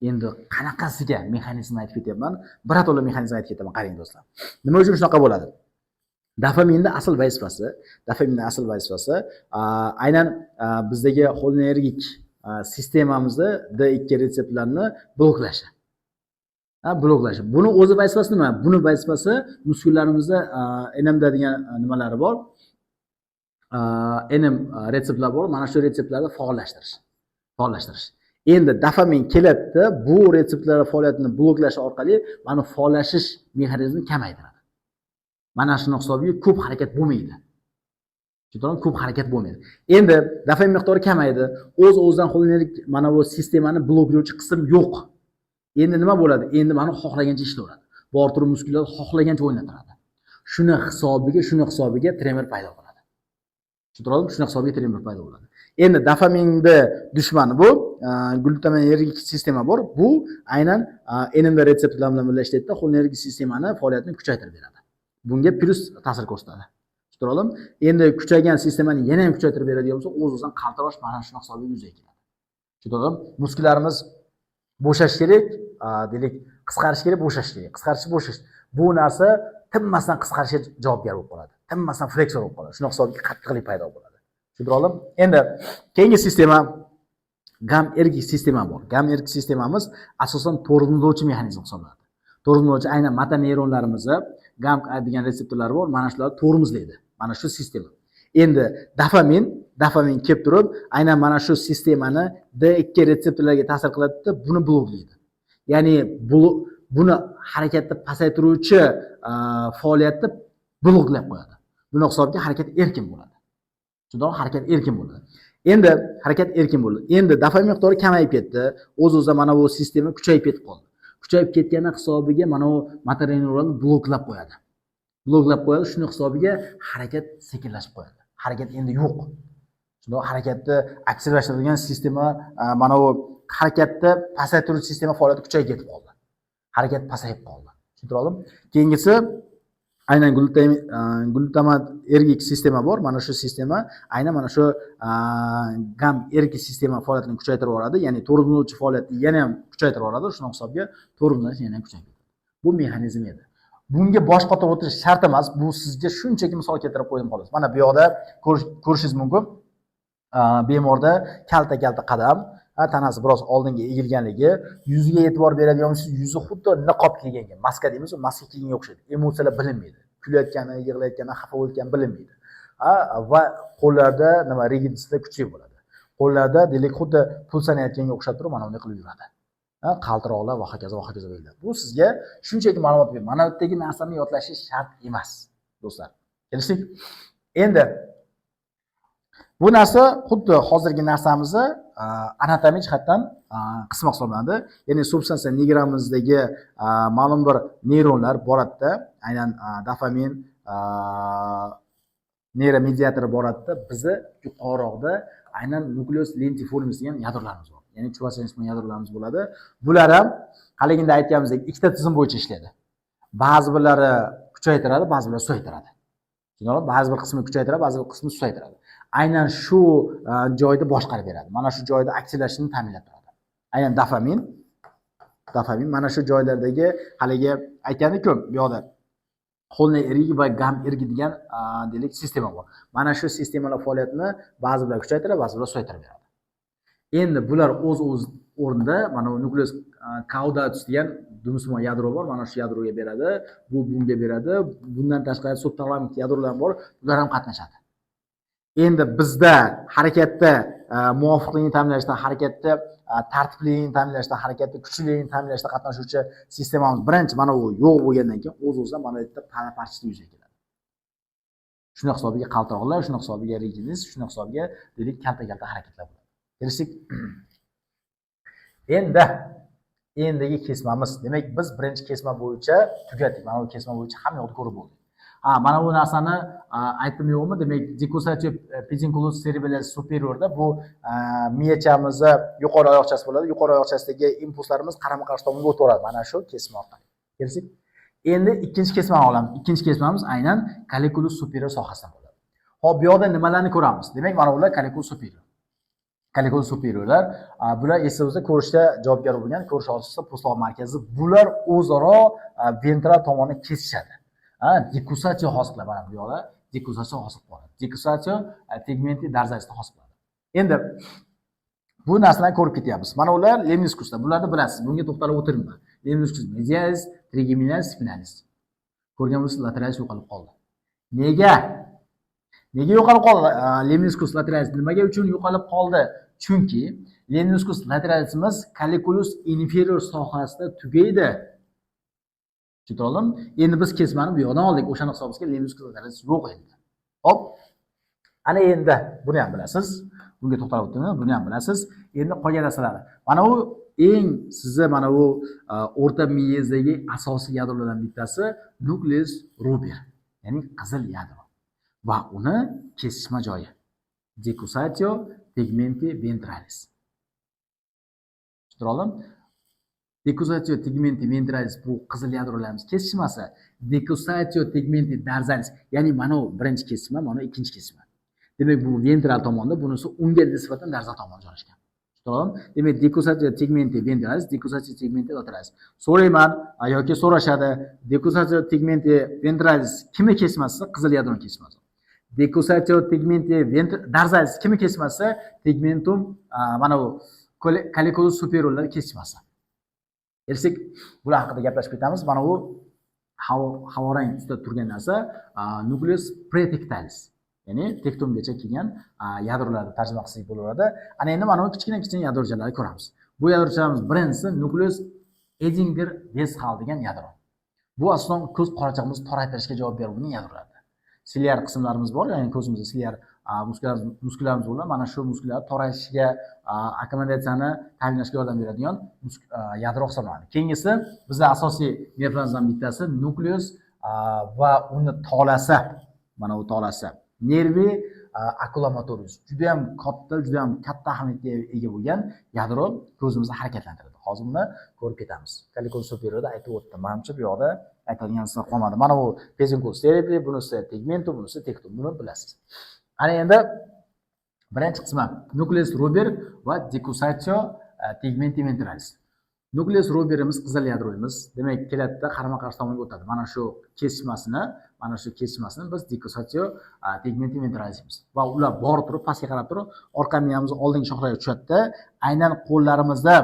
Endi qanaqasiga mexanizmni aytib ketyapman? Birato'la mexanizmni aytib ketaman, qarang do'stlar. Nima uchun shunaqa bo'ladi? Dopaminning asl vazifasi aynan bizdagi xolinergik sistemamizda D2 retseptorlarni bloklashi. Bloklashi. Buni o'zi vazifasi nima? Buni vazifasi muskullarimizda NMD degan nimalari bor. NM retseptorlar bor. Mana shu retseptorlarni faollashtirish. Endi dopamin keladi, bu retseptorlar faoliyatini bloklash orqali mana faollashish mexanizmini kamaytiradi. Mana shuni hisobiga ko'p harakat bo'lmaydi. Tushundingizmi? Ko'p harakat bo'lmaydi. Endi dopamin miqdori kamaydi. O'z-o'zidan xolinergik mana bu sistemani bloklovchi qism yo'q. Endi nima bo'ladi? Endi mana xohlagancha ishlayveradi. Bor turib muskullar xohlagancha o'ynatiradi. Shuni hisobiga tremor paydo bo'ladi. Tushundingizmi? Shuni hisobiga tremor paydo bo'ladi. Endi dopaminning dushmani bu glutaminergik sistema bor. Bu aynan NMD retseptorlar bilan birlashdida xolinergik sistemani faoliyatini kuchaytirib beradi. Bunga plus ta'sir ko'rsatadi. Tushundingizmi? Endi kuchaygan sistemani yana ham kuchaytirib beradigan bo'lsa, o'z-o'zidan qaltirash mana shuni hisobiga yuzaga keladi. Tushundingizmi? Muskullarimiz bo'shash kerak, deylik, qisqarish kerak, bo'shash. Bu narsa tinmasdan qisqarishga javobgar bo'lib qoladi. Tinmasdan fleksor bo'lib qoladi. Shuna hisobiga qattiqlik paydo bo'ladi. Tushundingizmi? Endi keyingi sistema GAM-ergik sistema bor. GAM-ergik sistemamiz asosan tormozlovchi mexanizm hisoblanadi. Tormozlovchi aynan motor neyronlarimizni GAM degan retseptorlar bor. Mana shular tormozlaydi. Mana shu sistema. Endi dopamin kelib turib, aynan mana shu sistemani D2 retseptorlarga ta'sir qiladi, buni bloklaydi. Ya'ni buni harakatni pasaytiruvchi faoliyatni bloklab qo'yadi. Buni hisobiga harakat erkin bo'ladi. Shundoq harakat erkin bo'ladi. Endi dopamin miqdori kamayib ketdi. O'z-o'zidan mana bu sistema kuchayib ketib qoldi. Kuchayib ketgani hisobiga mana bu motor neyronlarni bloklab qo'yadi. Shuni hisobiga harakat sekinlashib qo'yadi. Harakat endi yo'q. Shundoq harakatni aktivlashtiradigan sistema mana bu harakatni pasaytiruvchi sistema faoliyati kuchayib ketib qoldi. Harakat pasayib qoldi. Tushundingizmi? Keyingisi aynan glutamatergik sistema bor. Mana shu sistema aynan mana shu GAM ergik sistema faoliyatini kuchaytirib yuboradi. Ya'ni tormozlovchi faoliyatni yana ham kuchaytirib yuboradi. Shuna hisobiga tormozlash yana ham kuchayib ketadi. Bu mexanizm edi. Bunga bosh qotirib o'tirish shart emas. Bu sizga shunchaki misol keltirib qo'ydim xolos. Mana bu yoqda ko'rishingiz mumkin. Bemorda kalta qadam, tanasi biroz oldinga egilganligi, yuziga e'tibor beradigan bo'lsangiz, yuzi xuddi niqob kiygan, maska deymiz, maska kiyganga o'xshaydi. Emotsiyalar bilinmaydi. Kulayotgani, yig'layotgani, xafa bo'lgani bilinmaydi. Va qo'llarda nima rigidliklar kuchli bo'ladi. Qo'llarda deylik xuddi pul sanayotganga o'xshab turib, mana bunday qilib yuradi. Qaltiroqlar va hokazo bo'ladi. Bu sizga shunchaki ma'lumot beradi. Mana bu yerdagi narsani yodlashingiz shart emas, do'stlar. Kelishdik? Endi bu narsa xuddi hozirgi narsamizni anatomik jihatdan qismi hisoblanadi. Ya'ni substansiya nigramizdagi ma'lum bir neyronlar boradida, aynan dopamin neyromediatori boradida, bizni yuqoriroqda aynan nukleus lentiformis degan yadrolarimiz bor. Ya'ni chuvashenskiy yadrolarimiz bo'ladi. Bular ham haliginda aytganimizdek ikkita tizim bo'yicha ishlaydi. Ba'zi birlari kuchaytiradi, ba'zi birlari susaytiradi. Tushunarli? Ba'zi bir qismi kuchaytiradi, ba'zi bir qismi susaytiradi. Aynan shu joyda boshqarib beradi. Mana shu joyda aktivlashishni ta'minlab turadi. Aynan dopamin mana shu joylardagi haligi aytgandik-ku, bu yoqda xolniy ergi va gam ergi degan deylik sistema bor. Mana shu sistemalar faoliyatini ba'zi birlar kuchaytiradi, ba'zi birlar susaytirib beradi. Endi bular o'z o'rnida mana bu nukleus caudatus degan dumsimo yadro bor. Mana shu yadroga beradi, bu bunga beradi. Bundan tashqari subtalamik yadrolar bor. Bular ham qatnashadi. Endi bizda harakatda muvofiqlikni ta'minlashda, harakatda tartiblikni ta'minlashda, harakatda kuchliligini ta'minlashda qatnashuvchi sistemamiz birinchi mana bu yo'q bo'lgandan keyin o'z-o'zidan mana bu yerda pala-parchalik yuzaga keladi. Shuna hisobiga qaltiroqlar, shuna hisobiga rigidis, shuna hisobiga deylik kalta-kalta harakatlar bo'ladi. Kelishdik? Endigi kesmamiz. Demak, biz birinchi kesma bo'yicha tugatdik. Mana bu kesma bo'yicha hamma yoqni ko'rib bo'ldik. Mana bu narsani aytdim yo'qmi? Demak, decussatio pedunculus cerebralis superiorda bu miyachamizni yuqori oyoqchasi bo'ladi. Yuqori oyoqchasidagi impulslarimiz qarama-qarshi tomonga o'taveradi. Mana shu kesma orqali. Kelishdik? Endi ikkinchi kesmani olamiz. Ikkinchi kesmamiz aynan colliculus superior sohasidan bo'ladi. Xo'p, bu yoqda nimalarni ko'ramiz? Demak, mana bular colliculus superior. Colliculus superiorlar, bular esa o'zi ko'rishda javobgar bo'lgan, ko'rish oshiqsa postloq markazi. Bular o'zaro ventral tomonni kesishadi. Decussatio hosil qiladi. Mana bu yoqda decussatio hosil qiladi. Decussatio tegmenti dorsalis hosil qiladi. Endi bu narsalarni ko'rib ketyapmiz. Mana ular lemniskuslar. Bularni bilasiz. Bunga to'xtalib o'tirmayman. Lemniscus medialis, trigeminalis, spinalis. Ko'rgan bo'lsiz, lateralis yo'qolib qoldi. Nega yo'qolib qoldi? Lemniscus lateralis nimaga uchun yo'qolib qoldi? Chunki lemniscus lateralisimiz colliculus inferior sohasida tugaydi. Tushundingmi? Endi biz kesmani bu yoqdan oldik. O'shani hisobimizga lemniscus lateralis yo'q endi. Hop. Ana endi buni ham bilasiz. Bunga to'xtalib o'tdim, buni ham bilasiz. Endi qolgan narsalar. Mana bu eng sizni mana bu o'rta miyazdagi asosiy yadrolardan bittasi nucleus ruber, ya'ni qizil yadro. Va uni kesishma joyi. Decussatio tegmenti ventralis. Tushundingmi? Decussatio tegmenti ventralis bu qizil yadrolarimiz kesishmasi. Decussatio tegmenti dorsalis, ya'ni mana bu birinchi kesishma, mana bu ikkinchi kesishma. Demak, bu ventral tomonda, bunisi unga nisbatan dorsal tomonda joylashgan. Tushundingmi? Demak, decussatio tegmenti ventralis, decussatio tegmenti lateralis. So'rayman yoki so'rashadi, decussatio tegmenti ventralis kimni kesmasi? Qizil yadro kesmasi. Decussatio tegmenti dorsalis kimni kesmasi? Tegmentum mana bu colliculus superiorlar kesmasi. Kelsak, bular haqida gaplashib ketamiz. Mana bu havorang ustida turgan narsa nucleus pretectalis. Ya'ni tektongacha kelgan yadrolarni tarjima qilsak bo'laveradi. Ana endi mana bu kichkina yadrochalarni ko'ramiz. Bu yadrochalarimiz birinchisi nucleus Edinger-Westphal degan yadro. Bu asosan ko'z qorachig'imizni toraytirishga javob beradigan yadrolar. Siliar qismlarimiz bor, ya'ni ko'zimizda siliar muskullarimiz bo'ladi. Mana shu muskullar torayishga, akkomodatsiyani ta'minlashga yordam beradigan yadro hisoblanadi. Keyingisi bizning asosiy nervlarimizdan bittasi nukleus va uni tolasi. Mana bu tolasi. Nervi oculomotorius. Juda ham katta ahamiyatga ega bo'lgan yadro ko'zimizni harakatlantiradi. Hozir buni ko'rib ketamiz. Colliculus superiorda aytib o'tdim. Menimcha bu yoqda aytadigan narsa qolmadi. Mana bu pedunculus cerebri, bunisi tegmentum, bunisi tectum. Buni bilasiz. Ana endi birinchi qismi nucleus ruber va decussatio tegmenti ventralis. Nucleus ruberimiz qizil yadroyimiz. Demak, kelatda qarama-qarshi tomonga o'tadi. Mana shu kesishmasini biz decussatio tegmenti ventralis deymiz. Va ular borib turib, pastga qarab turib, orqa miyamiz oldingi shoxlarga tushadi. Aynan qo'llarimizda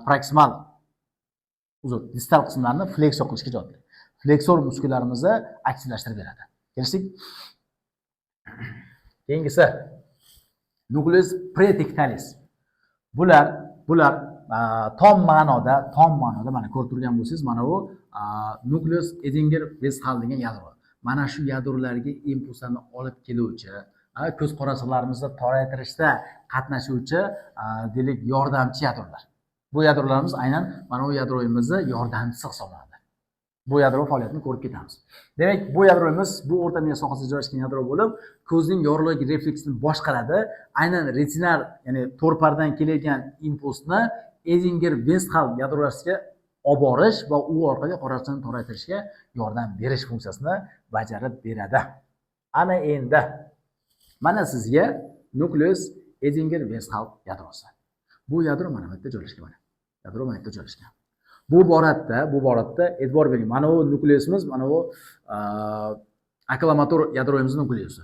proksimal distal qismlarni fleksor qilishga javob beradi. Fleksor muskullarimizni aktivlashtirib beradi. Kelishdik? Keyingisi nucleus pretectalis. Bular tom ma'noda mana ko'rib turgan bo'lsangiz, mana bu nucleus Edinger-Westphal degan yadro. Mana shu yadrolarga impulslarni olib keluvchi, ko'z qorachig'larimizni toraytirishda qatnashuvchi deylik yordamchi yadrolar. Bu yadrolarimiz aynan mana bu yadroyimizni yordamchisi hisoblanadi. bu yadro faoliyatini ko'rib ketamiz. Demak, bu yadromiz bu o'rta miya sohasida joylashgan yadro bo'lib, ko'zning yorug'lik refleksini boshqaradi. Aynan retinar, ya'ni to'rpardan kelayotgan impulsni Edinger-Westphal yadrolariga olib borish va u orqali qorachig'ini toraytirishga yordam berish funksiyasini bajarib beradi. Ana endi mana sizga nukleus Edinger-Westphal yadrosi. Bu yadro mana bu yerda joylashgan. Yadro mana bu yerda joylashgan. Bu boratda e'tibor bering. Mana bu nukleusimiz, mana bu akklamator yadroyimizning nukleusi.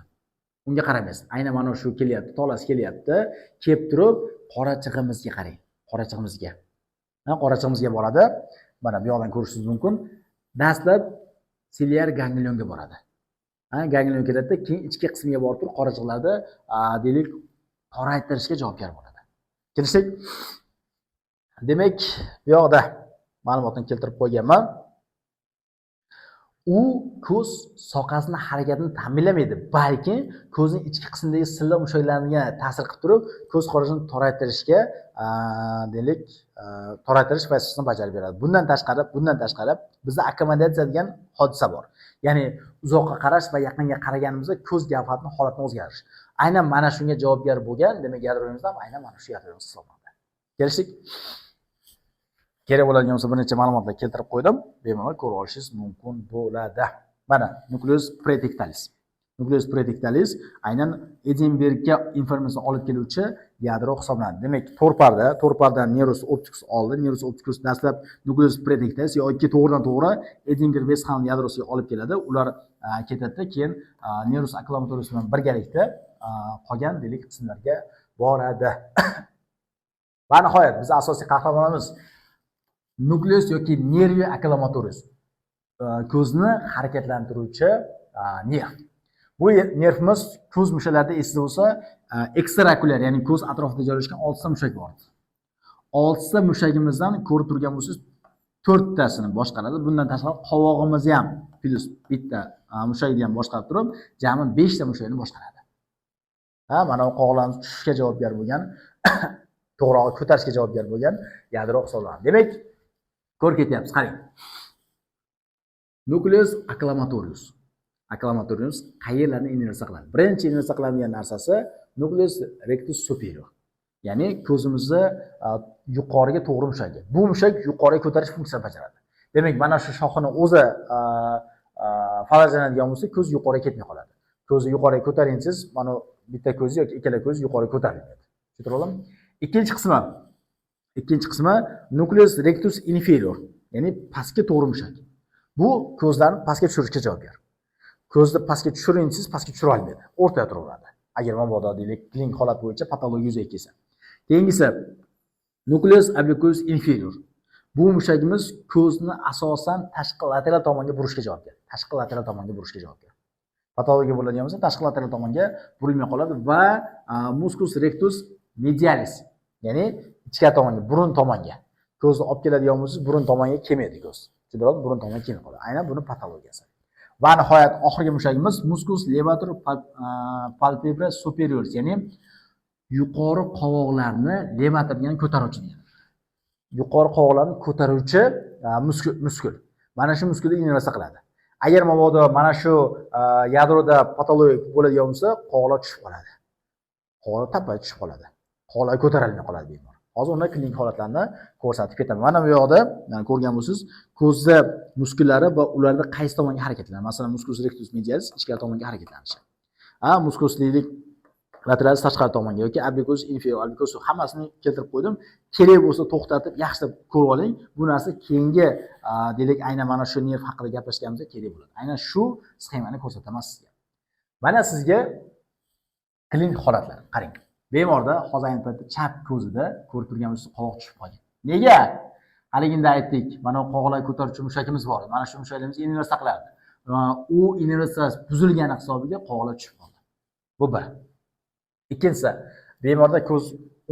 Unga qaramaysiz. Aynan mana shu kelyapti, tolasi kelyapti. Kelib turib, qorachig'imizga qarang. Qorachig'imizga. Qorachig'imizga boradi. Mana bu yoqdan ko'rishingiz mumkin. Dastlab siliar ganglionga boradi. Ganglion keladida, keyin ichki qismiga borib turib, qorachiqlarni deylik toraytirishga javobgar bo'ladi. Kelishdik? Demak, bu yoqda ma'lumotni keltirib qo'yganman. U ko'z sohasini harakatini ta'minlamaydi, balki ko'zning ichki qismidagi silliq mushaklarga ta'sir qilib turib, ko'z qorachig'ini toraytirishga deylik toraytirish vazifasini bajarib beradi. Bundan tashqari bizda akkomodatsiya degan hodisa bor. Ya'ni uzoqqa qarash va yaqinga qaraganimizda ko'z gavharining holatini o'zgarish. Aynan mana shunga javobgar bo'lgan, demak yadromiz ham aynan mana shu yadromiz hisoblanadi. Kelishdik? Kerak bo'ladigan bo'lsa bir necha ma'lumotlar keltirib qo'ydim. Bemalol ko'rib olishingiz mumkin bo'ladi. Mana nukleus pretectalis. Nukleus pretectalis aynan Edinbergga informatsiyani olib keluvchi yadro hisoblanadi. Demak, to'rpardan nervus opticus oldi. Nervus opticus dastlab nukleus pretectalis yoki to'g'ridan-to'g'ri Edinger-Westphal yadrosiga olib keladi. Ular ketadi, keyin nervus acclamatoris bilan birgalikda qolgan deylik qismlarga boradi. Va nihoyat biz asosiy qahramonimiz nukleus yoki nervi acclamatoris, ko'zni harakatlantiruvchi nerv. Bu nervimiz ko'z mushaklariga esida bo'lsa, ekstraokulyar, ya'ni ko'z atrofida joylashgan 6 ta mushak bor. 6 ta mushagimizdan ko'rib turgan bo'lsangiz, 4 tasini boshqaradi. Bundan tashqari qovog'imizni ham plus bitta mushakni ham boshqarib turib, jami 5 ta mushakni boshqaradi. Mana bu qovoqlarni tushishga javobgar bo'lgan, to'g'rog'i ko'tarishga javobgar bo'lgan yadro hisoblanadi. Demak, ko'rib ketyapsiz, qarang. Nucleus acclamatorius. Acclamatorius qayerlarni innersiya qiladi? Birinchi innersiya qiladigan narsasi nucleus rectus superior. Ya'ni ko'zimizni yuqoriga to'g'ri mushagi. Bu mushak yuqoriga ko'tarish funksiyasini bajaradi. Demak, mana shu shoxini o'zi falajlanadigan bo'lsa, ko'z yuqoriga ketmay qoladi. Ko'zni yuqoriga ko'taringiz, mana bitta ko'z yoki ikkala ko'z yuqoriga ko'tariladi. Tushuntirdim? Ikkinchi qismi nucleus rectus inferior, ya'ni pastki to'g'ri mushak. Bu ko'zlarni pastga tushirishga javobgar. Ko'zni pastga tushiringiz, pastga tushira olmaydi. O'rtada turaveradi. Agar mabodo deylik, klinik holat bo'yicha patologiya yuzaga kelsa. Keyingisi nucleus obliquus inferior. Bu mushagimiz ko'zni asosan tashqi lateral tomonga burishga javobgar. Patologiya bo'ladigan bo'lsa, tashqi lateral tomonga burilmay qoladi va muscus rectus medialis, ya'ni ichkari tomonga, burun tomonga. Ko'zni olib keladigan bo'lsangiz, burun tomonga kelmaydi ko'z. Tushunarli? Burun tomonga kelmay qoladi. Aynan buni patologiyasi. Va nihoyat oxirgi mushagimiz muscus levator palpebrae superior, ya'ni yuqori qovoqlarni levator degan ko'taruvchi deydi. Yuqori qovoqlarni ko'taruvchi muskul. Mana shu muskulni innersiya qiladi. Agar mabodo mana shu yadroda patologik bo'ladigan bo'lsa, qovoqlar tushib qoladi. Qovoqlar tapay tushib qoladi. Qovoqlar ko'tarilmay qoladi bemor. Hozir unda klinik holatlarni ko'rsatib ketaman. Mana bu yoqda ko'rgan bo'lsangiz, ko'zda muskullari va ularda qaysi tomonga harakatlanadi? Masalan, muscus rectus medialis ichkari tomonga harakatlanishi. Muscus lateralis tashqari tomonga yoki obliquus inferior, obliquus hammasini keltirib qo'ydim. Kerak bo'lsa to'xtatib, yaxshilab ko'rib oling. Bu narsa keyingi deylik aynan mana shu nerv haqida gaplashganimizda kerak bo'ladi. Aynan shu sxemani ko'rsataman sizga. Mana sizga klinik holatlar. Qarang. Bemorda hozir ayni paytda chap ko'zida ko'rib turgan bo'lsangiz qovoq tushib qolgan. Nega? Haliginda aytdik, mana qovoqlar ko'taruvchi mushakimiz bor. Mana shu mushaklarimiz innersiya qiladi. U innersiya buzilgani hisobiga qovoqlar tushib qoldi. Bu bir. Ikkinchisi, bemorda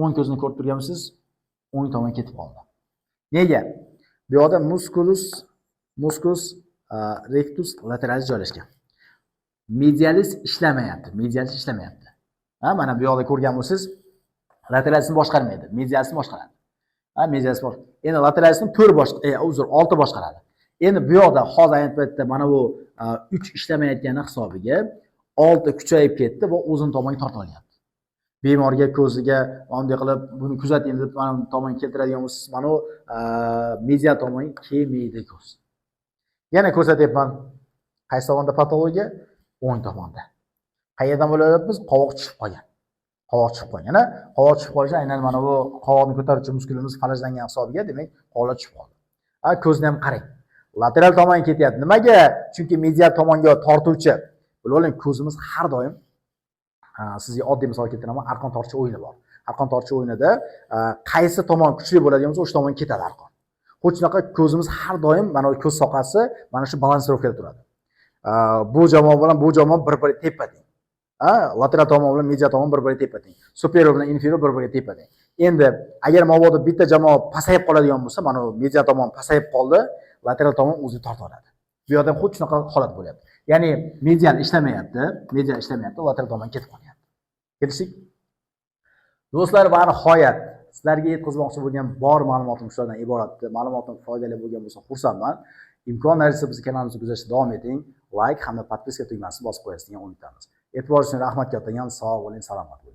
o'ng ko'zni ko'rib turgan bo'lsangiz, o'ng tomonga ketib qoldi. Nega? Bu yoqda muscus rectus lateralis joylashgan. Medialis ishlamayapti. Mana bu yoqda ko'rgan bo'lsangiz, lateralisni boshqarmaydi, medialisni boshqaradi. Medialis Endi lateralisni 6 boshqaradi. Endi bu yoqda hozir ayni paytda mana bu 3 ishlamayotgani hisobiga 6 kuchayib ketdi va o'zini tomonga tortib olyapti. Bemorga ko'ziga bunday qilib buni kuzating deb mana bu tomonga keltiradigan bo'lsangiz, mana bu medial tomonga kelmaydi ko'z. Yana ko'rsatyapman. Qaysi tomonda patologiya? O'ng tomonda. Qayerdan bo'layapmiz? Qovoq chiqib qolgan. Qovoq chiqib qolgan. Qovoq chiqib qolishi aynan mana bu qovoqni ko'taruvchi muskulimiz falajlangan hisobiga, demak, qovoqlar chiqib qoldi. Ko'zni ham qarang. Lateral tomonga ketyapti. Nimaga? Chunki medial tomonga tortuvchi. Bilib oling, ko'zimiz har doim sizga oddiy misol keltiraman, arqon tortchi o'yini bor. Arqon tortchi o'yinida qaysi tomon kuchli bo'ladigan bo'lsa, o'sha tomonga ketadi arqon. Xusunaqa ko'zimiz har doim mana bu ko'z soqasi mana shu balansirovkada turadi. Bu jamoa bilan bu jamoa bir-biriga tepa-teng. Lateral tomon bilan medial tomon bir-biriga tepa-teng. Superior bilan inferior bir-biriga tepa-teng. Endi agar mabodo bitta jamoa pasayib qoladigan bo'lsa, mana bu medial tomon pasayib qoldi, lateral tomon o'zini tortib oladi. Bu yerda xuddi shunaqa holat bo'lyapti. Ya'ni medial ishlamayapti, lateral tomon ketib qolyapti. Kelishdik? Do'stlar, va nihoyat sizlarga yetkazmoqchi bo'lgan bor ma'lumotim shulardan iborat. Ma'lumotim foydali bo'lgan bo'lsa xursandman. Imkonlarsiz bizni kanalimizni kuzatishda davom eting. Like hamda podpiska tugmasini bosib qo'yasiz degan umiddamiz. E'tiboringiz uchun rahmat kattagan. Sog' bo'ling, salomat bo'ling.